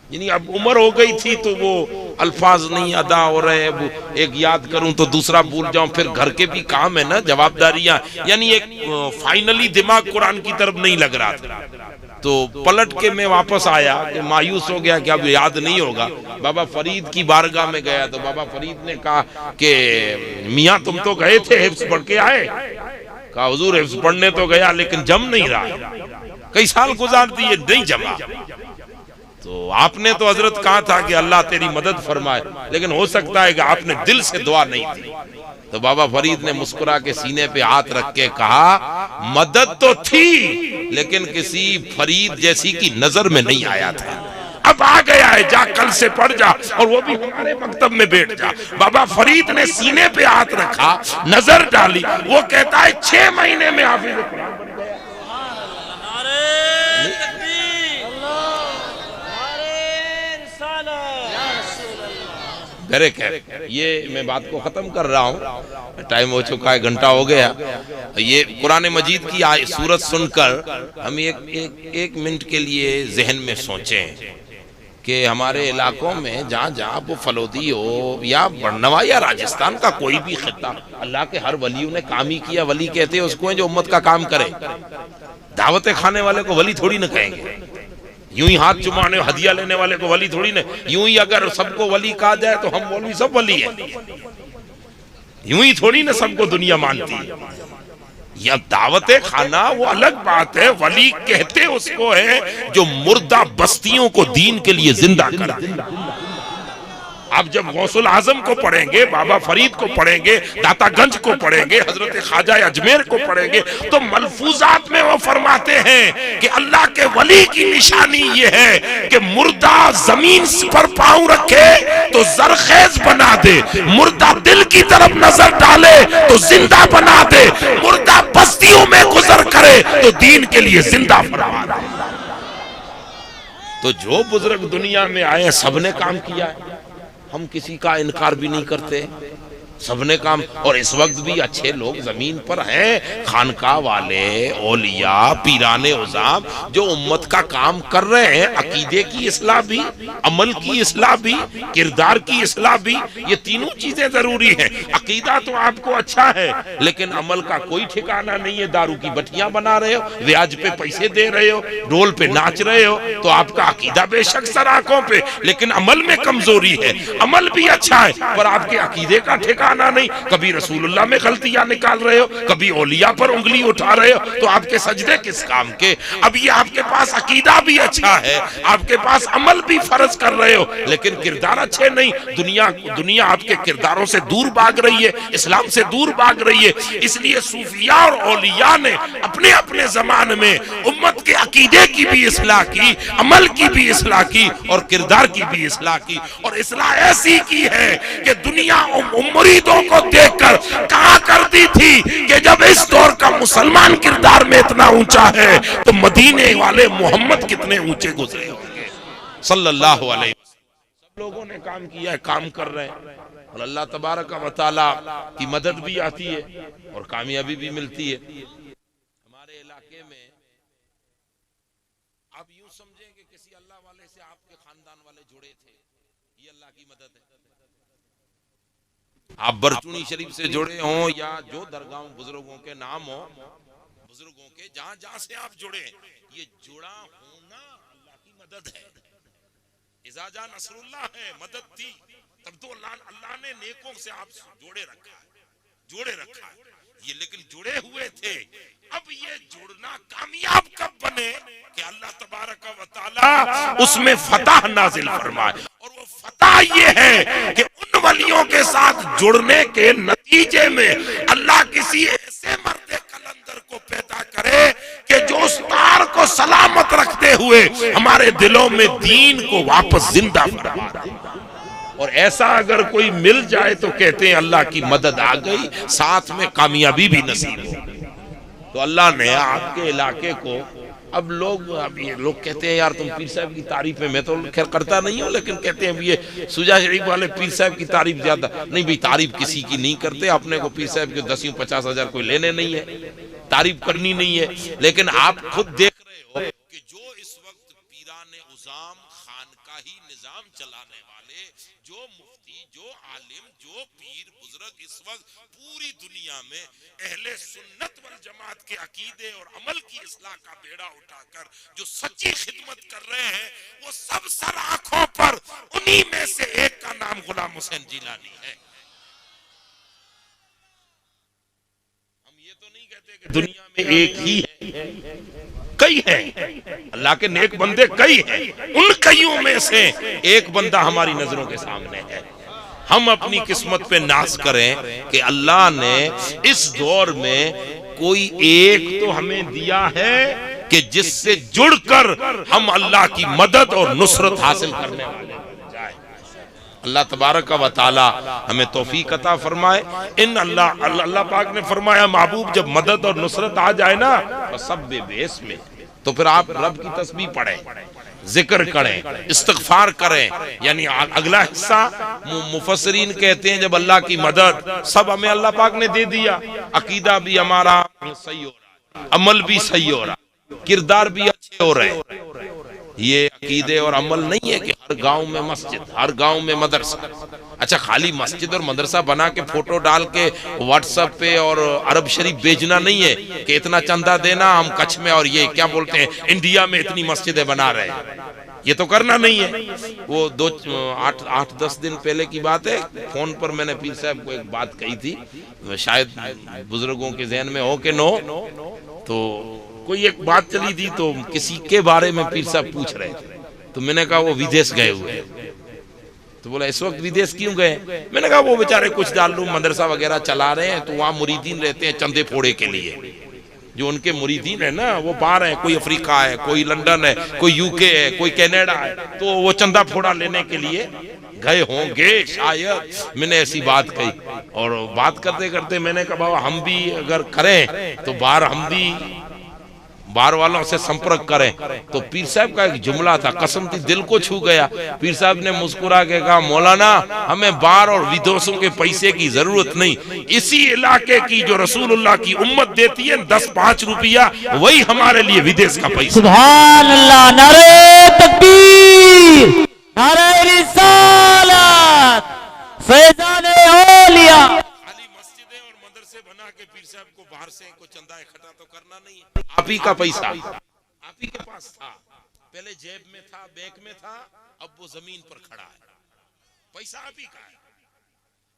یعنی اب عمر ہو گئی تھی تو وہ الفاظ نہیں ادا ہو رہے، ایک یاد کروں تو دوسرا بھول جاؤں، پھر گھر کے بھی کام ہے نا، جواب داریاں، یعنی ایک فائنلی دماغ قرآن کی طرف نہیں لگ رہا تھا. تو پلٹ کے میں واپس آیا کہ مایوس ہو گیا کہ اب یاد نہیں ہوگا. بابا فرید کی بارگاہ میں گیا تو بابا فرید نے کہا کہ میاں تم تو گئے تھے حفظ پڑھ کے آئے. کہا حضور حفظ پڑھنے تو گیا لیکن جم نہیں رہا، کئی سال گزار دیے نہیں جمع. تو آپ نے تو حضرت کہا تھا کہ اللہ تیری مدد فرمائے، لیکن ہو سکتا ہے کہ آپ نے دل سے دعا نہیں دی. تو بابا فرید نے مسکرا کے سینے پہ ہاتھ رکھ کے کہا مدد تو تھی لیکن کسی فرید جیسی کی نظر میں نہیں آیا تھا. اب آ گیا ہے، جا کل سے پڑھ جا، اور وہ بھی ہمارے مکتب میں بیٹھ جا. بابا فرید نے سینے پہ ہاتھ رکھا، نظر ڈالی، وہ کہتا ہے 6 مہینے میں حافظ قرآن بن گیا. میرے خیر یہ میں بات کو ختم کر رہا ہوں، ٹائم ہو چکا ہے، گھنٹہ ہو گیا. یہ قرآن مجید کی سورت سن کر ہم ایک منٹ کے لیے ذہن میں سوچیں کہ ہمارے علاقوں میں جہاں جہاں وہ فلودی ہو یا برنوا یا راجستھان کا کوئی بھی خطہ، اللہ کے ہر ولیوں نے کام ہی کیا. ولی کہتے ہیں اس کو جو امت کا کام کرے. دعوت کھانے والے کو ولی تھوڑی نہ کہیں گے، یوں ہی ہاتھ چمانے ہدیہ لینے والے کو ولی تھوڑی نہ. یوں ہی اگر سب کو ولی کہا جائے تو ہم مولوی سب ولی ہیں، یوں ہی تھوڑی نہ سب کو دنیا مانتی ہے. یا دعوت خانہ وہ الگ بات ہے، ولی کہتے اس کو ہے جو مردہ بستیوں کو دین کے لیے زندہ کر دے. آپ جب غوث العظم کو پڑھیں گے، بابا فرید کو پڑھیں گے، داتا گنج کو پڑھیں گے، حضرت خواجہ اجمیر کو پڑھیں گے، تو ملفوظات میں وہ فرماتے ہیں کہ اللہ کے ولی کی نشانی یہ ہے کہ مردہ زمین پر پاؤں رکھے تو زرخیز بنا دے، مردہ دل کی طرف نظر ڈالے تو زندہ بنا دے، مردہ بستیوں میں گزر کرے تو دین کے لیے زندہ فرما دے۔ تو جو بزرگ دنیا میں آئے سب نے کام کیا ہے، ہم کسی کا انکار بھی نہیں کرتے، سب نے کام، اور اس وقت بھی اچھے لوگ زمین پر ہیں، خانقاہ والے، اولیاء، پیران عظام، جو امت کا کام کر رہے ہیں، عقیدے کی اصلاح بھی، عمل کی اصلاح بھی، کردار کی اصلاح بھی، یہ تینوں چیزیں ضروری ہیں۔ عقیدہ تو آپ کو اچھا ہے لیکن عمل کا کوئی ٹھکانہ نہیں ہے، دارو کی بٹیاں بنا رہے ہو، بیاج پہ پیسے دے رہے ہو، ڈول پہ ناچ رہے ہو، تو آپ کا عقیدہ بے شک سر آنکھوں پہ، لیکن عمل میں کمزوری ہے۔ عمل بھی اچھا ہے پر آپ کے عقیدے کا ٹھکانہ نہیں، کبھی رسول اللہ میں غلطیاں نکال رہے ہو، کبھی اولیاء پر انگلی اٹھا رہے ہو، تو آپ کے سجدے کس کام کے؟ اب یہ آپ کے پاس عقیدہ بھی اچھا ہے، آپ کے پاس عمل بھی فرض کر رہے ہو، لیکن کردار اچھے نہیں، دنیا آپ کے کرداروں سے دور بھاگ رہی ہے، اسلام سے دور بھاگ رہی ہے۔ اس لیے صوفیاء اور اولیاء نے اپنے اپنے زمان میں امت کے عقیدے کی بھی اصلاح کی، عمل کی بھی اصلاح کی، اور کردار کی بھی اصلاح کی، اور اصلاح ایسی کی ہے کہ دنیا مریدوں کو دیکھ کر کہا کرتی تھی کہ جب اس دور کا مسلمان کردار میں اتنا اونچا ہے تو مدینے والے محمد کتنے اونچے گزرے ہوں گے صلی اللہ علیہ وسلم۔ سب لوگوں نے کام کیا ہے، کام کر رہے ہیں، اور اللہ تبارک و تعالی کی مدد بھی آتی ہے اور کامیابی بھی ملتی ہے۔ ہمارے علاقے میں آپ یوں سمجھیں کہ کسی اللہ والے سے آپ کے خاندان والے جڑے تھے، یہ اللہ کی مدد ہے۔ آپ برچونی شریف سے جڑے ہوں یا جو درگاہوں بزرگوں کے نام ہوں، بزرگوں کے جہاں جہاں سے آپ جڑے، یہ جڑا ہونا اللہ کی مدد ہے۔ اذا جاء نصر اللہ ہے، مدد تھی، تب تو اللہ نے نیکوں سے آپ جوڑے رکھا ہے، یہ لیکن جڑے ہوئے تھے۔ اب یہ جڑنا کامیاب کب بنے کہ اللہ تبارک و تعالی اس میں فتح نازل فرمائے، اور وہ فتح یہ ہے کہ ان ولیوں کے ساتھ جڑنے کے نتیجے میں اللہ کسی ایسے مرد قلندر کو پیدا کرے کہ جو اس تار کو سلامت رکھتے ہوئے ہمارے دلوں میں دین کو واپس زندہ فرما دے۔ اور ایسا اگر کوئی مل جائے تو کہتے ہیں اللہ کی مدد آ گئی، ساتھ میں کامیابی بھی نصیب ہو۔ تو اللہ نے آپ کے علاقے کو، اب یہ لوگ کہتے ہیں یار تم پیر صاحب کی تعریف میں تو خیر کرتا نہیں ہوں، لیکن کہتے ہیں یہ سجا شریف والے پیر صاحب کی تعریف زیادہ نہیں، بھی تعریف کسی کی نہیں کرتے، اپنے کو پیر صاحب کے 10-50 ہزار کوئی لینے نہیں ہے، تعریف کرنی نہیں ہے، لیکن آپ خود دیکھ رہے ہو کہ جو اس وقت پیران عظام، خانقاہی نظام چلانے والے، جو مفتی، جو عالم، جو پیر بزرگ اس وقت پوری دنیا میں اہل سنت والجماعت کے عقیدے اور عمل کی اصلاح کا بیڑا اٹھا کر جو سچی خدمت کر رہے ہیں، وہ سب سر آنکھوں پر انہی میں سے ایک کا نام غلام حسین جیلانی ہے۔ ہم یہ تو نہیں کہتے کہ دنیا میں ایک ہی ہے، کئی ہیں، اللہ کے نیک بندے کئی ہیں، ان کئیوں میں سے ایک بندہ ہماری نظروں کے سامنے ہے۔ ہم اپنی قسمت پہ ناز کریں کہ اللہ نے اس دور میں کوئی ایک تو ہمیں دیا ہے کہ جس سے جڑ کر ہم اللہ کی مدد اور نصرت حاصل کرنے والے جائیں۔ اللہ تبارک و تعالی ہمیں توفیق عطا فرمائے۔ اللہ پاک نے فرمایا محبوب جب مدد اور نصرت آ جائے نا سب بیس میں، تو پھر آپ رب کی تسبیح پڑھیں، ذکر کریں، استغفار کریں، یعنی اگلا حصہ مفسرین کہتے ہیں جب اللہ کی مدد سب ہمیں اللہ پاک نے دے دیا، عقیدہ بھی ہمارا صحیح ہو رہا ہے، عمل بھی صحیح ہو رہا ہے، کردار بھی اچھے ہو رہے ہیں۔ یہ عقیدے اور عمل نہیں ہے کہ ہر گاؤں میں مسجد، ہر گاؤں میں مدرسہ، اچھا خالی مسجد اور مدرسہ بنا کے فوٹو ڈال کے واٹس ایپ پہ اور عرب شریف بھیجنا نہیں ہے کہ اتنا چندہ دینا ہم کچھ میں اور یہ کیا بولتے ہیں انڈیا میں اتنی مسجدیں بنا رہے ہیں، یہ تو کرنا نہیں ہے۔ وہ 8-10 دن پہلے کی بات ہے، فون پر میں نے پیر صاحب کو ایک بات کہی تھی، شاید بزرگوں کے ذہن میں ہو کہ نو، تو کوئی ایک بات چلی تھی تو کسی کے بارے میں پیر صاحب پوچھ رہے تھے، تو میں نے کہا وہ ودیش گئے ہوئے، تو بولا اس وقت ودیش کیوں گئے؟ میں نے کہا وہ بیچارے کچھ دارالعلوم مدرسہ وغیرہ چلا رہے ہیں تو وہاں مریدین رہتے ہیں چندے پھوڑے کے لیے. جو ان کے مریدین ہیں نا وہ باہر ہیں، کوئی افریقہ ہے، کوئی لندن ہے، کوئی یو کے ہے، کوئی کینیڈا ہے، تو وہ چندہ پھوڑا لینے کے لیے گئے ہوں گے شاید. میں نے ایسی بات کہی اور بات کرتے کرتے میں نے کہا بابا ہم بھی اگر کریں تو باہر ہم بھی باہر والوں سے سمپرک کریں. تو پیر صاحب کا ایک جملہ تھا، قسم تھی دل کو چھو گیا. پیر صاحب نے مسکرا کے کہا مولانا ہمیں باہر اور ودیسوں کے پیسے کی ضرورت نہیں، اسی علاقے کی جو رسول اللہ کی امت دیتی ہے 10-5 روپیہ وہی ہمارے لیے ودیس کا پیسہ. سبحان اللہ، نعرہ تکبیر، نعرہ رسالت، فیضان اولیاء. بنا کے پیر صاحب کو باہر سے کو چندہ اکٹھا تو کرنا نہیں ہے، آپ ہی کا پیسہ آپ ہی کے پاس تھا. پہلے جیب میں تھا، بینک میں تھا، اب وہ زمین پر کھڑا ہے، پیسہ آپ ہی کا ہے.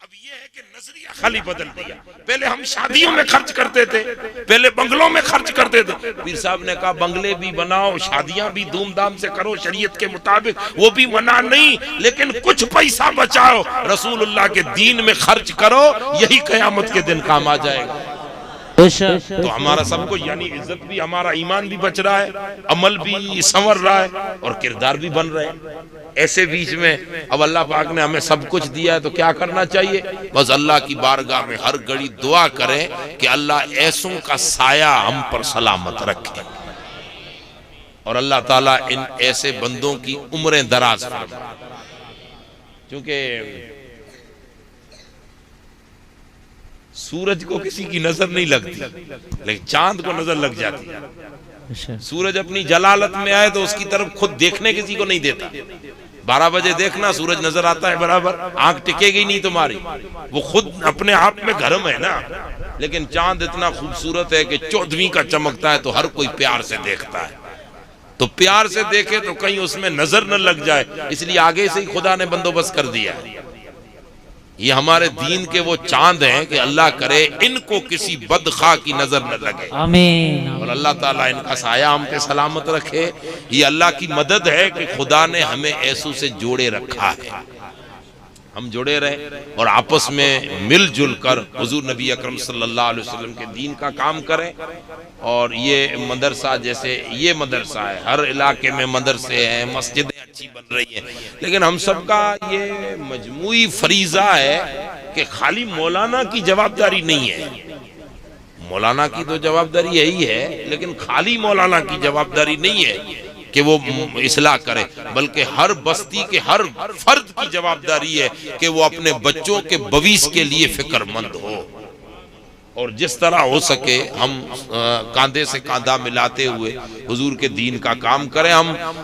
اب یہ ہے کہ نظریہ خالی بدل دیا. پہلے ہم شادیوں میں خرچ کرتے تھے، پہلے بنگلوں میں خرچ کرتے تھے. پیر صاحب نے کہا بنگلے بھی بناؤ، شادیاں بھی دھوم دھام سے کرو شریعت کے مطابق، وہ بھی منع نہیں، لیکن کچھ پیسہ بچاؤ، رسول اللہ کے دین میں خرچ کرو، یہی قیامت کے دن کام آ جائے گا. تو ہمارا سب کو یعنی عزت بھی، ہمارا ایمان بھی بچ رہا ہے، عمل بھی سنور رہا ہے اور کردار بھی بن رہے ہیں. ایسے بیچ میں اب اللہ پاک نے ہمیں سب کچھ دیا ہے تو کیا کرنا چاہیے؟ بس اللہ کی بارگاہ میں ہر گھڑی دعا کریں کہ اللہ ایسوں کا سایہ ہم پر سلامت رکھے اور اللہ تعالیٰ ان ایسے بندوں کی عمریں دراز فرمائے. کیونکہ سورج کو کسی کی نظر نہیں لگتی لیکن چاند کو نظر لگ جاتی ہے. سورج اپنی جلالت میں آئے تو اس کی طرف خود دیکھنے کسی کو نہیں دیتا. 12 بجے دیکھنا سورج نظر آتا ہے برابر، آنکھ ٹکے گی نہیں تمہاری، وہ خود اپنے آپ میں گرم ہے نا. لیکن چاند اتنا خوبصورت ہے کہ 14ویں کا چمکتا ہے تو ہر کوئی پیار سے دیکھتا ہے. تو پیار سے دیکھے تو کہیں اس میں نظر نہ لگ جائے، اس لیے آگے سے ہی خدا نے بندوبست کر دیا ہے. یہ ہمارے دین کے وہ چاند ہیں کہ اللہ کرے ان کو کسی بدخواہ کی نظر نہ لگے، آمین. اور اللہ تعالیٰ ان کا سایہ ہم پہ سلامت رکھے. یہ اللہ کی مدد ہے کہ خدا نے ہمیں ایسو سے جوڑے رکھا ہے. ہم جڑے رہیں اور آپس میں مل جل کر حضور نبی اکرم صلی اللہ علیہ وسلم کے دین کا کام کریں. اور یہ مدرسہ جیسے یہ مدرسہ ہے، ہر علاقے میں مدرسے ہیں، مسجدیں اچھی بن رہی ہیں، لیکن ہم سب کا یہ مجموعی فریضہ ہے کہ خالی مولانا کی جوابداری نہیں ہے. مولانا کی تو جوابداری یہی ہے، لیکن خالی مولانا کی جوابداری نہیں ہے کہ وہ اصلاح کرے، بلکہ ہر بستی کے ہر فرد کی جوابداری ہے کہ وہ اپنے بچوں کے بویس کے لیے فکر مند ہو. اور جس طرح ہو سکے ہم کاندھے سے کاندھا ملاتے ہوئے حضور کے دین کا کام کریں.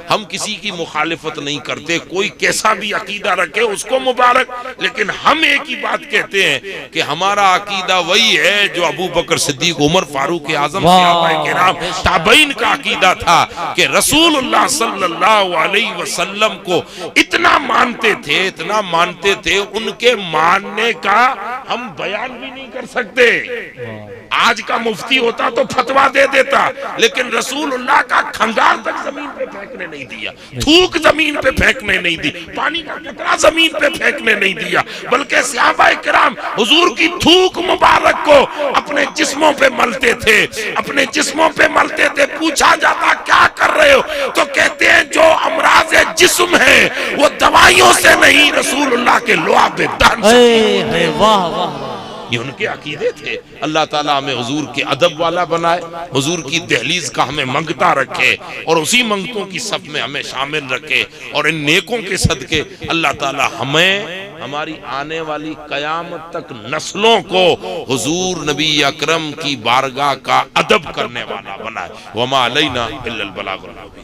ہم کسی کی مخالفت نہیں کرتے، کوئی کیسا بھی عقیدہ رکھے اس کو مبارک، لیکن ہم ایک ہی بات کہتے ہیں کہ ہمارا عقیدہ وہی ہے جو ابو بکر صدیق، عمر فاروق اعظم، صحابہ کرام، تابعین کا عقیدہ تھا کہ رسول اللہ صلی اللہ علیہ وسلم کو اتنا مانتے تھے ان کے ماننے کا ہم بیان بھی نہیں کر سکتے. آج کا مفتی ہوتا تو فتویٰ دے دیتا، لیکن رسول اللہ کا کھنگار تک زمین پہ پھینکنے نہیں دیا، تھوک زمین پہ پھینکنے نہیں دی، پانی کا قطرہ زمین پہ پھینکنے نہیں دیا، بلکہ صحابہ کرام حضور کی تھوک مبارک کو اپنے جسموں پہ ملتے تھے. پوچھا جاتا کیا کر رہے ہو تو کہتے ہیں جو امراض جسم ہے وہ دوائیوں سے نہیں، رسول اللہ کے لعاب دہن سے. واہ واہ، یہ ان کے عقیدے تھے. اللہ تعالیٰ ہمیں حضور کے ادب والا بنائے، حضور کی دہلیز کا ہمیں منگتا رکھے اور اسی منگتوں کی صف میں ہمیں شامل رکھے. اور ان نیکوں کے صدقے اللہ تعالیٰ ہمیں ہماری آنے والی قیامت تک نسلوں کو حضور نبی اکرم کی بارگاہ کا ادب کرنے والا بنائے. وما علینا الا البلاغ المبین.